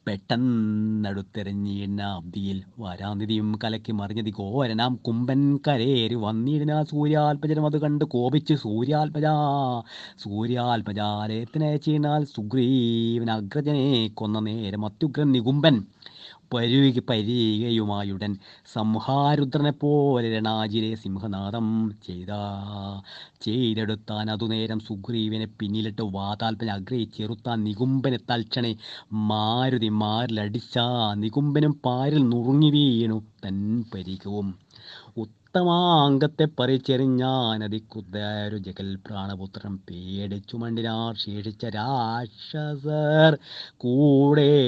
പെട്ടെന്നടുത്തെറിഞ്ഞിടുന്ന അബ്ദിയിൽ വാരാനിധിയും കലക്കി മറിഞ്ഞതി ഘോരനാം കുംഭൻ കരേറി വന്നിടിനാ സൂര്യാത്മജനം അത് കണ്ട് കോപിച്ച് സൂര്യാത്മജാലയത്തിനയച്ചിനാൽ സുഗ്രീവൻ അഗ്രജനെ കൊന്ന നേരം അത്യുഗ്രൻ നികുംബൻ പരികയുമായുടൻ സംഹാരുദ്രനെ പോലെ രണാജിരെ സിംഹനാദം ചെയ്തെടുത്താൻ അതുനേരം സുഗ്രീവനെ പിന്നിലിട്ട് വാതാൽപ്പന അഗ്രഹി ചെറുത്താൻ നികുംബനെ തൽക്ഷണെ മാരുതി മാരിലടിച്ച നികുംബനും പാരിൽ നുറുങ്ങി വീണു തൻ പരികവും ഉത്തമാംഗത്തെ പറിച്ചെറിഞ്ഞാനതിക്കുദ്ധായൊരു ജഗൽ പ്രാണപുത്രൻ പേടിച്ചു മണ്ടിനാർ ശേഷിച്ച രാക്ഷസർ കൂടെ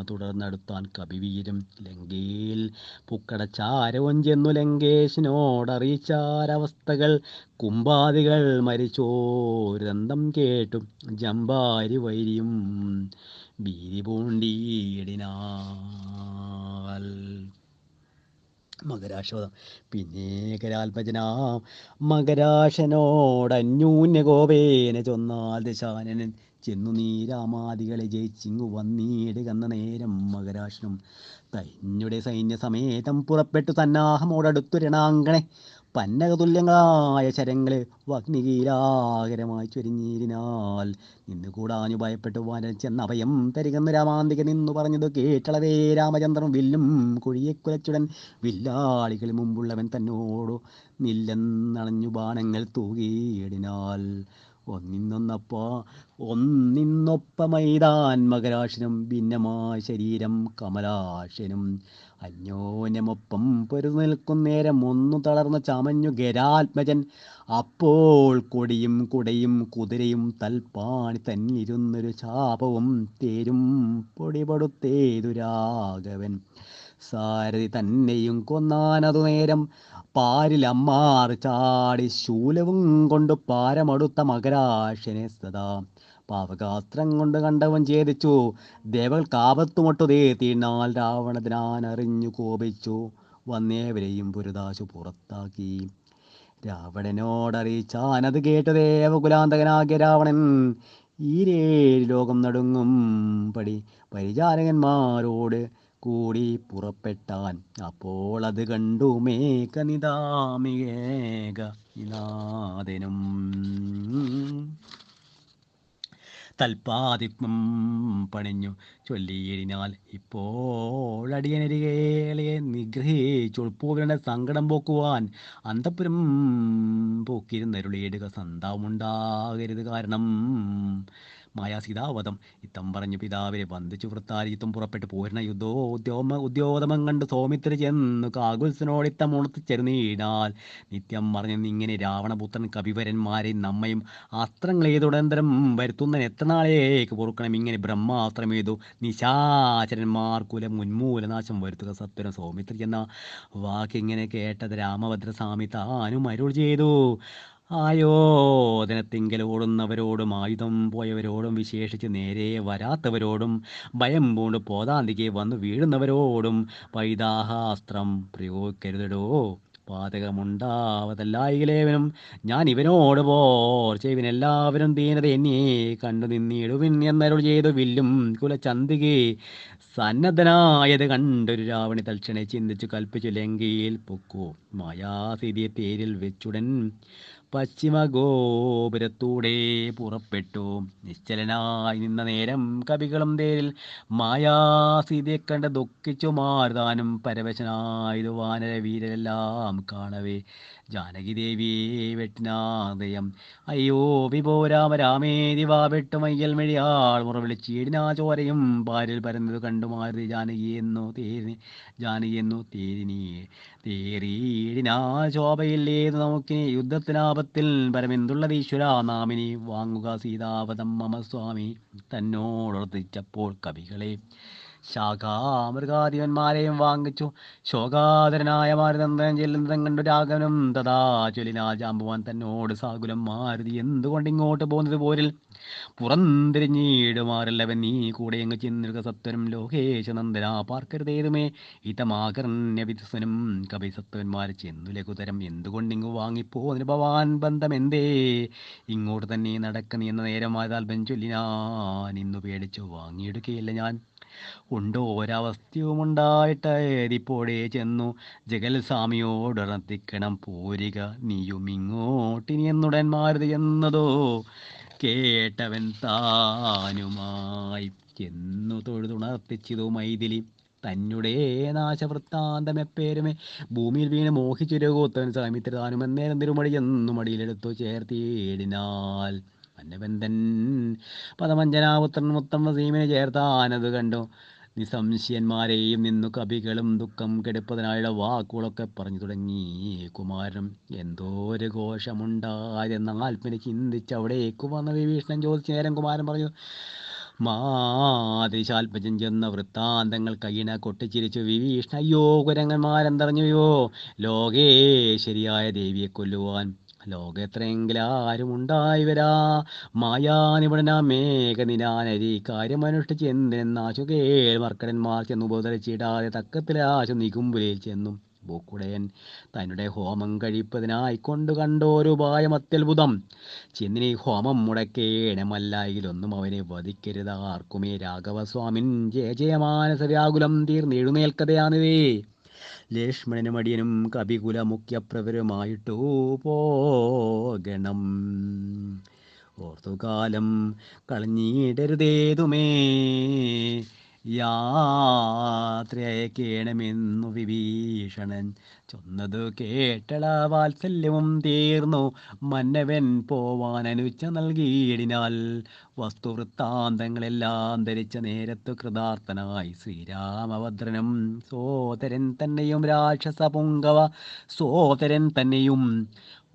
തുടർന്നെടുത്താൻ കപിവീരം ലങ്കയിൽ പുക്കടച്ചാരവും ചെന്നു ലങ്കേശനോടറിയിച്ചാരവസ്ഥകൾ കുമ്പാദികൾ മരിച്ചോരന്തം കേട്ടും ജമ്പാരി വൈരിയും ഭീതി പൂണ്ടിയിടിനാൾ. മകരാശ്വതം. പിന്നെ കരാൽഭജനാം മകരാശനോടന്യൂന്യകോപേന ചൊന്നാൽ ദശാനനൻ ചെന്നു നീ രാമാദികളെ ജയിച്ചിങ്ങു വന്നീടുകന്ന നേരം മകരാശനും തന്നുടെ സൈന്യസമേതം പുറപ്പെട്ടു സന്നാഹമോടടുത്തു രണാങ്കണെ പന്നകതുല്യങ്ങളായ ശരങ്ങളെ വഗ്നികീലാകരമായി ചൊരിഞ്ഞീരിനാൽ നിന്നുകൂടാഞ്ഞു ഭയപ്പെട്ടു വരൻ ചെന്ന അഭയം തരികെന്ന് രാമാന്തിക നിന്നു പറഞ്ഞത് കേട്ടളവേ രാമചന്ദ്രൻ വില്ലും കുഴിയെ കുലച്ചുടൻ വില്ലാളികൾ മുമ്പുള്ളവൻ തന്നോടു നില്ലെന്നണഞ്ഞു ബാണങ്ങൾ തൂകിയിടിനാൽ ഒന്നിന്നൊപ്പമൈതാൻ മകരാശനും ഭിന്നമായ ശരീരം കമലാശനും അന്യോന്യമൊപ്പം പൊരുതു നിൽക്കുന്നേരം ഒന്നു തളർന്നു ചമഞ്ഞു ഗരാത്മജൻ. അപ്പോൾ കൊടിയും കുടയും കുതിരയും തൽപ്പാണി തന്നിരുന്നൊരു ശാപവും തേരും പൊടിപടുത്തേതു രാഘവൻ. സാരഥി തന്നെയും കൊന്നാനതു നേരം പാരിലമ്മാർ ചാടി ശൂലവും കൊണ്ട് പാരമടുത്ത മകരാശനെ സദാ പാവകാസ്ത്രം കൊണ്ട് കണ്ടവൻ ഛേദിച്ചു. ദേവകൾക്കാപത്തുമൊട്ടു തീർത്തിനാൽ രാവണനാനറിഞ്ഞു കോപിച്ചു വന്നേവരെയും പുരുദാശു പുറത്താക്കി. രാവണനോടറിയിച്ചാനത് കേട്ടു ദേവകുലാന്തകനാകിയ രാവണൻ ഈരേഴ് ലോകം നടുങ്ങും പടി പരിചാരകന്മാരോട് കൂടി പുറപ്പെട്ടാൻ. അപ്പോൾ അത് കണ്ടു മേഘനിതാമികേക ഇനാദനും തൽപ്പാതിത്വം പണിഞ്ഞു ചൊല്ലിയിടിനാൽ ഇപ്പോഴടിയനരികേളെ നിഗ്രഹിച്ചുൾപ്പൂവരുടെ സങ്കടം പോക്കുവാൻ അന്തപുരം പോക്കിരുന്നരുളിയിടുക സന്താവുമുണ്ടാകരുത്. കാരണം മായാസീതാവധം. ഇത്തം പറഞ്ഞു പിതാവിനെ വന്ദിച്ചു വൃത്താരിത്തും പുറപ്പെട്ടു പൂരണ ഉദ്യോതമം കണ്ട് സൗമിത്രി ചെന്നു കാകുത്സനോടിത്തം ഉണർത്തിച്ചെരുന്നീടാൽ നിത്യം പറഞ്ഞിങ്ങനെ രാവണപുത്രൻ കപിവരന്മാരെയും നമ്മയും അസ്ത്രങ്ങളേതുടന്തരം വരുത്തുന്നതിന് എത്ര നാളേക്ക് പൊറുക്കണം. ഇങ്ങനെ ബ്രഹ്മാസ്ത്രമേതു നിശാചരന്മാർ കുലം ഉന്മൂലനാശം വരുത്തുക സത്വരം. സൗമിത്രി എന്ന വാക്കിങ്ങനെ കേട്ടത് രാമഭദ്രസ്വാമി താനും അരുൾ ചെയ്തു. ആയോധനത്തിങ്കൽ ഓടുന്നവരോടും ആയുധം പോയവരോടും വിശേഷിച്ച് നേരെ വരാത്തവരോടും ഭയം പൂണ്ട് പോതാന്തികെ വന്നു വീഴുന്നവരോടും വൈദാഹാസ്ത്രം പ്രയോഗിക്കരുതടോ. പാതകമുണ്ടാവതല്ലായിലേവനും ഞാൻ ഇവനോട് പോർ ചെയ്വിനെല്ലാവരും ദീനത എന്നെ കണ്ടു നിന്നിടുവിൻ എന്നരുൾ ചെയ്തു. വില്ലും കുലചന്തികെ സന്നദ്ധനായത് കണ്ടൊരു രാവണി തൽക്ഷണെ ചിന്തിച്ചു കൽപ്പിച്ചു ലങ്കയിൽ പൊക്കോ. മായാസീതിയെ തേരിൽ വെച്ചുടൻ പശ്ചിമഗോപുരത്തൂടെ പുറപ്പെട്ടു. നിശ്ചലനായി നിന്ന നേരം കവികളും തേരിൽ മായാസീതിയെ കണ്ട് ദുഃഖിച്ചു മാറുതാനും പരവശനായതു വാനര വീരരെല്ലാം കാണവേ ജാനകി ദേവിയെ വെട്ടിനാദയം. അയ്യോ വിഭോ രാമ രാമേതി വാ വെട്ടുമയ്യൽ മെഴിയാൾ മുറവിളിച്ചീടിനാ ചോരയും പാരിൽ പരന്നത് കണ്ടു മാരുതി ജാനകിയെന്നു തേരീടിനാ ശോഭയില്ലേതു നമുക്കിനി യുദ്ധത്തിനാപത്തിൽ പരമെന്തുള്ളത് ഈശ്വര നാമിനി വാങ്ങുക സീതാവതം മമ സ്വാമി തന്നോടർത്തിച്ചപ്പോൾ കവികളെ ശാഖാമൃഗാധിപന്മാരെയും വാങ്ങിച്ചു. ശോകാതരനായ മാരുതന്തരം ചെല്ലുന്നതും കണ്ടു രാഘവനും തഥാ ചൊല്ലിനാ ജാമ്പുവാൻ തന്നോട് സാകുലം മാരുതി എന്തുകൊണ്ടിങ്ങോട്ട് പോകുന്നത് പോരിൽ പുറംതിരിഞ്ഞിടുമാറില്ലവൻ നീ കൂടെ എങ്ങ് ചെന്നിരുക സത്വനും ലോകേശനന്ദന പാർക്കരുതേതുമേ ഇതമാകർണ്യവിധുസനും കവി സത്വന്മാർ ചെന്നു ലഘുതരം എന്തുകൊണ്ടിങ്ങു വാങ്ങിപ്പോതിന് ഭവാൻ ബന്ധം എന്തേ ഇങ്ങോട്ട് തന്നെ നടക്കണി എന്ന നേരമായതാൽ ബൻ ചൊല്ലിനാൻ ഇന്നു പേടിച്ചു വാങ്ങിയെടുക്കുകയില്ല ഞാൻ. ഉണ്ടോ ഒരവസ്ഥയുമുണ്ടായിട്ടേതിപ്പോഴേ ചെന്നു ജഗൽ സ്വാമിയോടർത്തിക്കണം പോരിക നീയും ഇങ്ങോട്ടിനി എന്നുടൻ മാരുതി എന്നതോ കേട്ടവൻ താനുമായി ചെന്നു തൊഴുതുണർത്തിച്ചിതു മൈഥിലി തന്നെ നാശവൃത്താന്തമെപ്പേരുമേ ഭൂമിയിൽ വീണ് മോഹിച്ചുരകോത്തവൻ സാമിത്ര താനും എന്നേരം തിരുമടി എന്നു മടിയിലെടുത്തു ചേർത്തിയിടിനാൽ. അന്നവന്തൻ പദമഞ്ജനാപുത്രൻ മുത്തം വസീമിനെ ചേർത്താനത് കണ്ടു നിസംശയന്മാരെയും നിന്നു കവികളും ദുഃഖം കെടുപ്പതിനായുള്ള വാക്കുകളൊക്കെ പറഞ്ഞു തുടങ്ങി. കുമാരനും എന്തോരു ഘോഷമുണ്ടായതെന്നാൽ പിന്നെ ചിന്തിച്ചവിടേക്ക് വന്ന വിഭീഷണൻ ചോദിച്ചു. നേരം കുമാരൻ പറഞ്ഞു, മാതൃശാൽപ്പജൻ ചെന്ന വൃത്താന്തങ്ങൾ കൈയിണ കൊട്ടിച്ചിരിച്ചു വിഭീഷണ. അയ്യോ കുരങ്ങന്മാരെന്തറിഞ്ഞുയോ, ലോകേശ്വരിയായ ദേവിയെ കൊല്ലുവാൻ ലോകെത്രയെങ്കിലും ആരുമുണ്ടായി വരാ. മായാനിപുണന മേഘനിനാനരി കാര്യമനുഷ്ഠിച്ച് എന്തിനെന്നാശു കേൾ. മർക്കടന്മാർ ചെന്നു ഉപദ്രവിച്ചിടാതെ തക്കത്തിലാശു നികുംബുലിൽ ചെന്നും പൂക്കുടയൻ തന്നുടെ ഹോമം കഴിപ്പതിനായി കൊണ്ടു കണ്ടോരുപായം അത്യത്ഭുതം. ചെന്നിനി ഹോമം മുടക്കേണമല്ലായിലൊന്നും അവനെ വധിക്കരുത് ആർക്കുമേ. രാഘവസ്വാമിൻ ജയ ജയമാനസ വ്യാകുലം തീർന്നെഴുന്നേൽക്കതയാണിതേ. ലക്ഷ്മണനും അടിയനും കപികുല മുഖ്യപ്രവരുമായിട്ടു പോകണം. ഓർത്തുകാലം കളഞ്ഞിടരുതേതുമേ, യാത്രയക്കേണമെന്നു വിഭീഷണൻ ചൊന്നതു കേട്ടള വാത്സല്യവും തീർന്നു. മന്നവൻ പോവാൻ അനുജ്ഞ നൽകിയിടിനാൽ വസ്തുവൃത്താന്തങ്ങളെല്ലാം ധരിച്ച നേരത്തു കൃതാർത്ഥനായി ശ്രീരാമഭദ്രനും സോദരൻ തന്നെയും രാക്ഷസ പുങ്കവ സോദരൻ തന്നെയും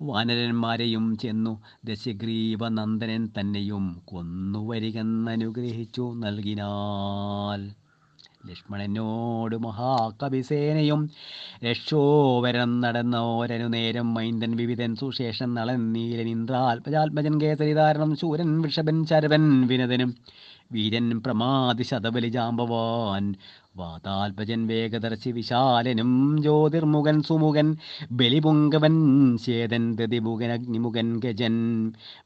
വാനരന്മാരെയും ചെന്നു ദശഗ്രീവനന്ദനൻ തന്നെയും കൊന്നുവരികെന്നനുഗ്രഹിച്ചു നൽകിനാൽ. ലക്ഷ്മണനോട് മഹാകവിസേനയും രക്ഷോവരം നടന്നോരനു നേരം മൈന്ദൻ വിവിധൻ സുശേഷൻ നളന്നീലൻ ഇന്ദ്രാൽപജാത്മജൻ കേസരിധാരണം ശൂരൻ വൃഷഭൻ ശരവൻ വിനതനും വീരൻ പ്രമാതി ശതബലി ജാമ്പവാൻ വാതാൽപജൻ വേഗദർശി വിശാലനും ജ്യോതിർമുഖൻ സുമുഖൻ ബലിപുങ്കവൻ ശേതൻ ദതിമുഖൻ അഗ്നിമുഖൻ ഗജൻ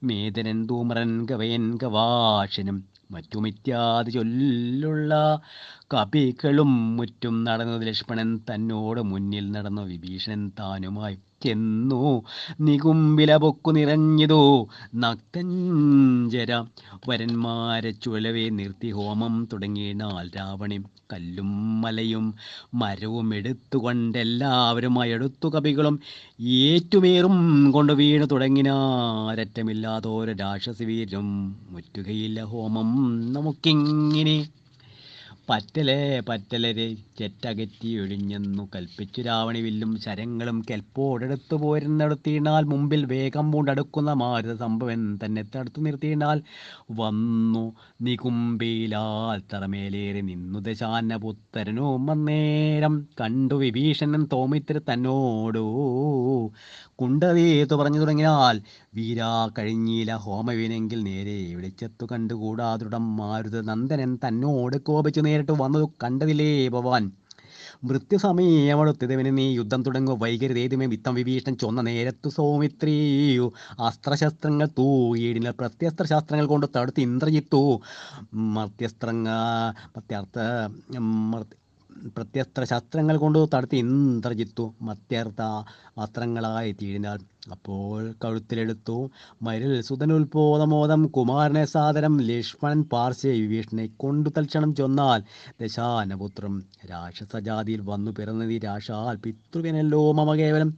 മേദനൻ ധൂമ്രൻ ഗവയൻ ഗവാക്ഷനും മറ്റുമിത്യാദി ചൊല്ലുള്ള കപികളും മുറ്റും നടന്നു. ലക്ഷ്മണൻ തന്നോട് മുന്നിൽ നടന്നു വിഭീഷണൻ താനുമായി ചെന്നു നികുംബില പൊക്കു നിറഞ്ഞതു നക്തഞ്ചര വരന്മാരെ ചുഴലവേ നിർത്തി ഹോമം തുടങ്ങിയിടാൽ രാവണി കല്ലും മലയും മരവും എടുത്തുകൊണ്ടെല്ലാവരുമായി എടുത്തു കപികളും ഏറ്റുമേറും കൊണ്ട് വീണു തുടങ്ങിനാരറ്റമില്ലാതോരോ രാക്ഷസി വീരും മുറ്റുകയില്ല ഹോമം നമുക്കിങ്ങിനെ. പറ്റലരെ ചെറ്റകറ്റി ഒഴിഞ്ഞെന്നു കൽപ്പിച്ചു രാവണി വില്ലും ശരങ്ങളും കെൽപ്പോടെടുത്തു പോരുന്നെടുത്തിയിടാൽ മുമ്പിൽ വേഗം പൂണ്ടടുക്കുന്ന മാരുത സംഭവൻ തന്നെ തടുത്തു നിർത്തിയിടാൽ വന്നു നികുംബിലാൽ തറമേലേറി നിന്നു ദശാനപുത്രനും അന്നേരം കണ്ടു വിഭീഷണൻ തോമിത്ര തന്നോടു കുണ്ടതീത്തു പറഞ്ഞു തുടങ്ങിയാൽ വീരാ കഴിഞ്ഞില്ല ഹോമവീനെങ്കിൽ നേരെ വെളിച്ചത്തു കണ്ടുകൂടാതുടം മാരുത നന്ദനൻ തന്നോട് കോപിച്ചു നേരിട്ട് വന്നതു കണ്ടതിലേ ഭവാൻ. മൃത്യുസമയമടുത്തതിന് നീ യുദ്ധം തുടങ്ങുക വൈകരുതേതുമേ. വിത്തം വിഭീഷണൻ ചൊന്ന നേരത്തു സൗമിത്രിയു അസ്ത്രശസ്ത്രങ്ങൾ തൂയിടിനാൽ പ്രത്യസ്ത്രശാസ്ത്രങ്ങൾ കൊണ്ട് തടുത്ത് ഇന്ദ്രജിത്തു പ്രത്യസ്ത്ര ശസ്ത്രങ്ങൾ കൊണ്ട് തടുത്ത് ഇന്ദ്രജിത്തു മത്യർത്ഥ അസ്ത്രങ്ങളായി തീരിനാൽ. അപ്പോൾ കഴുത്തിലെടുത്തു മരിൽ സുതനുൽപോതമോദം കുമാരനെ സാദരം ലക്ഷ്മണൻ പാർശ്വ വിഭീഷണനെ കൊണ്ടു തൽക്ഷണം ചൊന്നാൽ ദശാനപുത്രം രാക്ഷസജാതിയിൽ വന്നു പിറന്നതി രാക്ഷാൽ പിതൃവിനല്ലോ മമ കേവലം.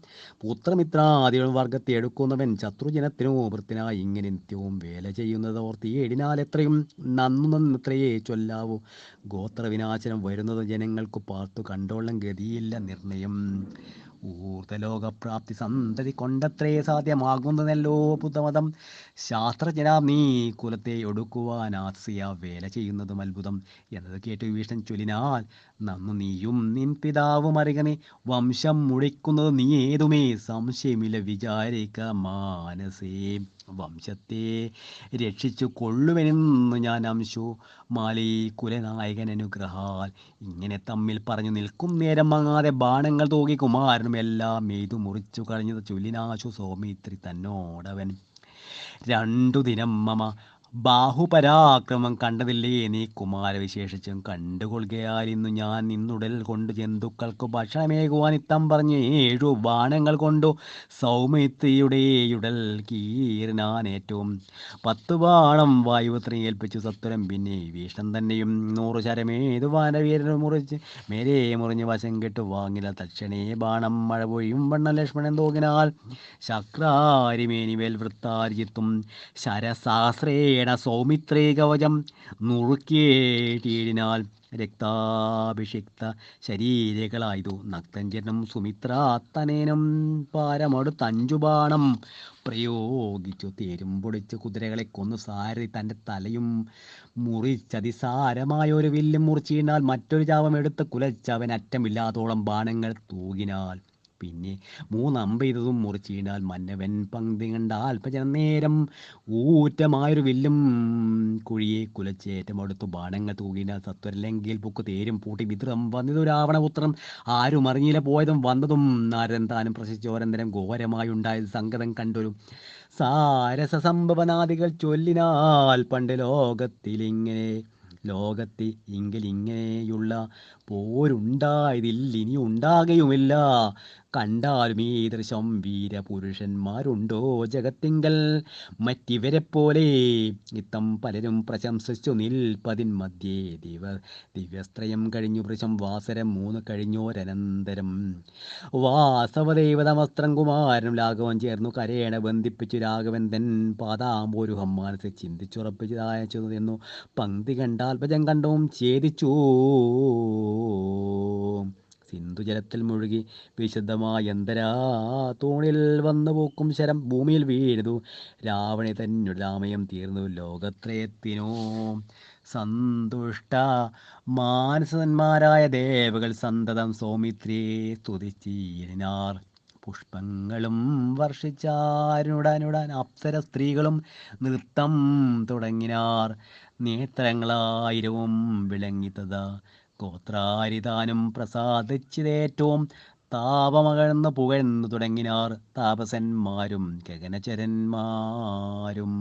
പുത്രമിത്രാദികൾ വർഗത്തെ എടുക്കുന്നവൻ ശത്രുജനത്തിനോ വൃത്തിനായി ഇങ്ങനെ നിത്യവും വേല ചെയ്യുന്നത് ഓർത്തിയേടിനാൽ എത്രയും നന്നത്രയേ ചൊല്ലാവൂ. ഗോത്രവിനാശനം വരുന്നത് ജനങ്ങൾക്കു പാർത്തു കണ്ടോളം ഗതിയില്ല നിർണയം. ഊർധലോകപ്രാപ്തി സന്തതി കൊണ്ടത്രേ സാധ്യമാകുന്നതല്ലോ ബുദ്ധമതം. ശാസ്ത്രജ്ഞനാം നീ കുലത്തെ ഒടുക്കുവാനാസിയ വേല ചെയ്യുന്നതും അത്ഭുതം എന്നത് കേട്ട് വിഭീഷണൻ ചൊല്ലിനാൽ നന്നു നീയും നിൻ പിതാവും അറികനെ വംശം മുടിക്കുന്നത് നീ ഏതുമേ സംശയമില്ല വിചാരിക്ക മാനസേ. വംശത്തെ രക്ഷിച്ചു കൊള്ളുവെന്നു ഞാൻ അംശു മാലി കുലനായകൻ അനുഗ്രഹാൽ. ഇങ്ങനെ തമ്മിൽ പറഞ്ഞു നിൽക്കും നേരം മങ്ങാതെ ബാണങ്ങൾ തൂകി കുമാരനും എല്ലാം എയ്തു മുറിച്ചു കളഞ്ഞത് ചൊല്ലിനാശു സൗമിത്രി തന്നോടവൻ. 2 ദിനം മമ ബാഹുപരാക്രമം കണ്ടതില്ലേ നീ കുമാരവിശേഷിച്ചും കണ്ടുകൊള്ളുകയാൽ ഇന്നു ഞാൻ നിന്നുടൽ കൊണ്ട് ജന്തുക്കൾക്കു ഭക്ഷണമേകുവാൻ ഇത്തം പറഞ്ഞു 7 ബാണങ്ങൾ കൊണ്ടു സൗമിത്രിയുടെയുടൽ കീറിനാൻ ഏറ്റവും 10 ബാണം വായുപുത്രി ഏൽപ്പിച്ചു സത്വരം. പിന്നെ വിഭീഷണൻ തന്നെയും 100 ശരമേതു വാനവീരന് മുറിച്ച് മേരെ മുറിഞ്ഞ് വശം കെട്ടു വാങ്ങില. തക്ഷണേ ബാണം മഴ പൊഴിയും വണ്ണം ലക്ഷ്മണൻ തോകിനാൽ ശക്രാരിമേനിമേൽ വൃത്താരിജിത്തും ശരസഹസ്രേ സൗമിത്രേ കവചം നുറുക്കിയേടിനാൽ രക്താഭിഷിക്ത ശരീരകളായതു നക്തഞ്ചനും സുമിത്രാത്തനേനും പാരമടുത്തഞ്ചുബാണം പ്രയോഗിച്ചു തേരും പൊടിച്ച് കുതിരകളെ കൊന്നു സാരഥി തൻ്റെ തലയും മുറിച്ചതിസാരമായ ഒരു വില്ലും മുറിച്ചിടാൽ മറ്റൊരു ചാപം എടുത്ത് കുലച്ചവൻ അറ്റമില്ലാത്തോളം ബാണങ്ങൾ തൂകിനാൽ പിന്നെ മൂന്നമ്പെയ്തതും മുറിച്ചിടാൽ മന്നവൻ പങ്ക്തി കണ്ട അല്പജനം നേരം ഊറ്റമായൊരു വില്ലും കുഴിയെ കുലച്ചേറ്റം അടുത്തു ബാണങ്ങൾ തൂകിനാൽ സത്വരല്ലെങ്കിൽ പുക്ക് തേരും പൂട്ടി വിദ്രം വന്നതു രാവണപുത്രം ആരും അറിഞ്ഞില്ല പോയതും വന്നതും നാരദൻ താനും പ്രശിച്ചോരന്തരം ഘോരമായുണ്ടായത് സംഗതം കണ്ടൊരു സാരസ സംഭവനാദികൾ ചൊല്ലിനാൽ പണ്ട് ലോകത്തിലിങ്ങനെയുള്ള പോരുണ്ടായതിൽ ഇനി ഉണ്ടാകുകയുമില്ല. കണ്ടാലും ഈ ദൃശം വീരപുരുഷന്മാരുണ്ടോ ജഗത്തിങ്കൽ മറ്റിവരെ പോലെ ഇത്തം പലരും പ്രശംസിച്ചു നിൽപ്പതിൻ മധ്യേ ദിവ്യസ്ത്രയം കഴിഞ്ഞു വൃശം വാസരം 3 കഴിഞ്ഞോരനന്തരം വാസവദേവതമസ്ത്രം കുമാരനും രാഘവൻ ചേർന്നു കരേണ ബന്ധിപ്പിച്ചു രാഘവൻ തൻ പാദാംബോരുഹം മനസ്സിൽ ചിന്തിച്ചുറപ്പിച്ചതായച്ചു എന്നു പങ്ക്തി കണ്ടാൽപജം കണ്ടവും ഛേദിച്ചു സിന്ധുജലത്തിൽ മുഴുകി വിശുദ്ധമായ എന്തരാ തൂണിൽ വന്നു പൂക്കും ശരം ഭൂമിയിൽ വീഴുന്നു രാവണി തന്നെ രാമയം തീർന്നു ലോകത്രയത്തിനോ സന്തുഷ്ട മാനസന്മാരായ ദേവകൾ സന്തതം സൗമിത്രിയെ സ്തുതിച്ചിരുന്നാർ. പുഷ്പങ്ങളും വർഷിച്ചാരുടനുടൻ അപ്സര സ്ത്രീകളും നൃത്തം തുടങ്ങിനാർ. നേത്രങ്ങളായിരവും വിളങ്ങിത്തതാ ഗോത്രാരിതാനും പ്രസാദിച്ചതേറ്റവും താപമകഴ്ന്നു പുകഴ്ന്നു തുടങ്ങിനാർ താപസന്മാരും ഗഗനചരന്മാരും.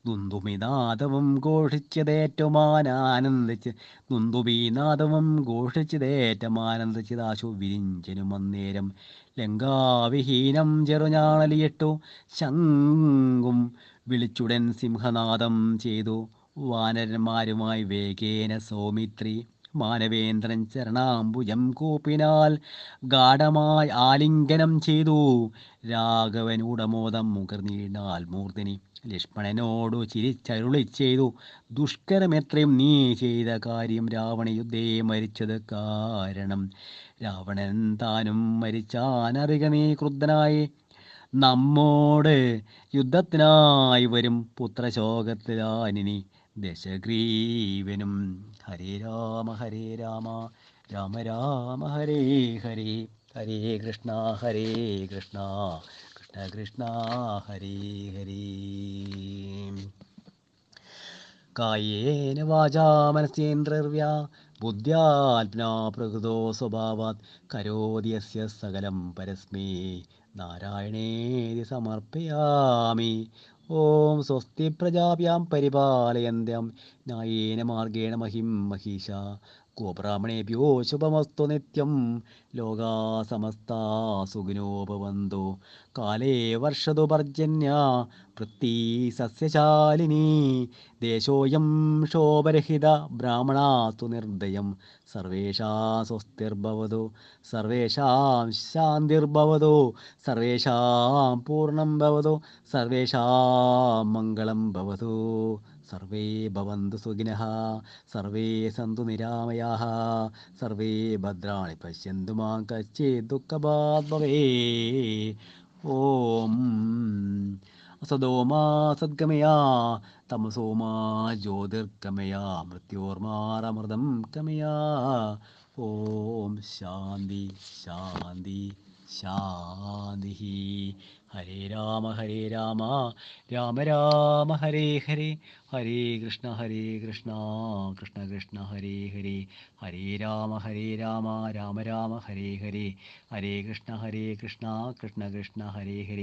ദുന്ദുഭിനാദവും ഘോഷിച്ചതേറ്റമാനന്ദിച്ചതാശു വിരിഞ്ചനും അന്നേരം ലങ്കാവിഹീനം ചെറുഞാണലിയിട്ടു ശംഖും വിളിച്ചുടൻ സിംഹനാദം ചെയ്തു വാനരന്മാരുമായി വേഗേന സൗമിത്രി മാനവേന്ദ്രൻ ചരണാംബുജം കൂപ്പിനാൽ ഗാഢമായി ആലിംഗനം ചെയ്തു രാഘവനുടമോദം മുകർന്നീടാൽ മൂർത്തിനി ലക്ഷ്മണനോടു ചിരിച്ചരുളി ചെയ്തു ദുഷ്കരമെത്രയും നീ ചെയ്ത കാര്യം രാവണയുദ്ധേ മരിച്ചത് കാരണം രാവണൻ താനും മരിച്ചാനറിക നീ ക്രുദ്ധനായി നമ്മോട് യുദ്ധത്തിനായി വരും പുത്രശോകത്തിലാനിനി ദശഗ്രീവനും. ഹരേ രാമ രാമ രാമ ഹരേ ഹരേ ഹരേ കൃഷ്ണ കൃഷ്ണ കൃഷ്ണ ഹരേ ഹരേ. കായേന വാചാ മനസേന്ദ്രിർവാ ബുദ്ധ്യാത്മനാ പ്രകൃതോ സ്വഭാവാത് കരോതി യസ്യ സകലം പരസ്മൈ നാരായണേതി സമർപ്പയാമി. ഓം സ്വസ്തി പ്രജാഭ്യാം പരിപാലയന്ത്യം ന്യായേന മാർഗേണ മഹിം മഹീഷ ഗോബ്രാഹ്മണേഭ്യോ ശുഭമസ്തു നിത്യം ലോകാ സമസ്താ സുഖിനോ ഭവന്തു കാലേ വർഷതു പർജന്യ പൃഥ്വീ സസ്യശാലിനീ ദേശോയം ശോഭരഹിത ബ്രാഹ്മണാസ്തു നിർദയം സർവേഷാം സ്വസ്തിർഭവതു സർവേഷാം ശാന്തിർഭവതു സർവേഷാം പൂർണ്ണം ഭവതു സർവേഷാം മംഗളം ഭവതു സർവേ ഭവന്തു സുഖിനഃ സർവേ സന്തു നിരാമയാഃ സർവേ ഭദ്രാണി പശ്യന്തു മാ കശ്ചിത് ദുഃഖഭാഗ് ഭവേത്. ഓം അസതോ മാ സദ്ഗമയ തമസോ മാ ജ്യോതിർഗമയ മൃത്യോർമാരമൃതം ഗമയ. ഓം ശാന്തി ശാന്തി ശാന്തി. ഹരേ രാമ രാമ രാമ ഹരേ ഹരേ ഹരേ കൃഷ്ണ കൃഷ്ണ കൃഷ്ണ ഹരേ ഹരേ ഹരേ രാമ രാമ രാമ ഹരേ ഹരേ ഹരേ കൃഷ്ണ കൃഷ്ണ കൃഷ്ണ ഹരേ ഹരേ.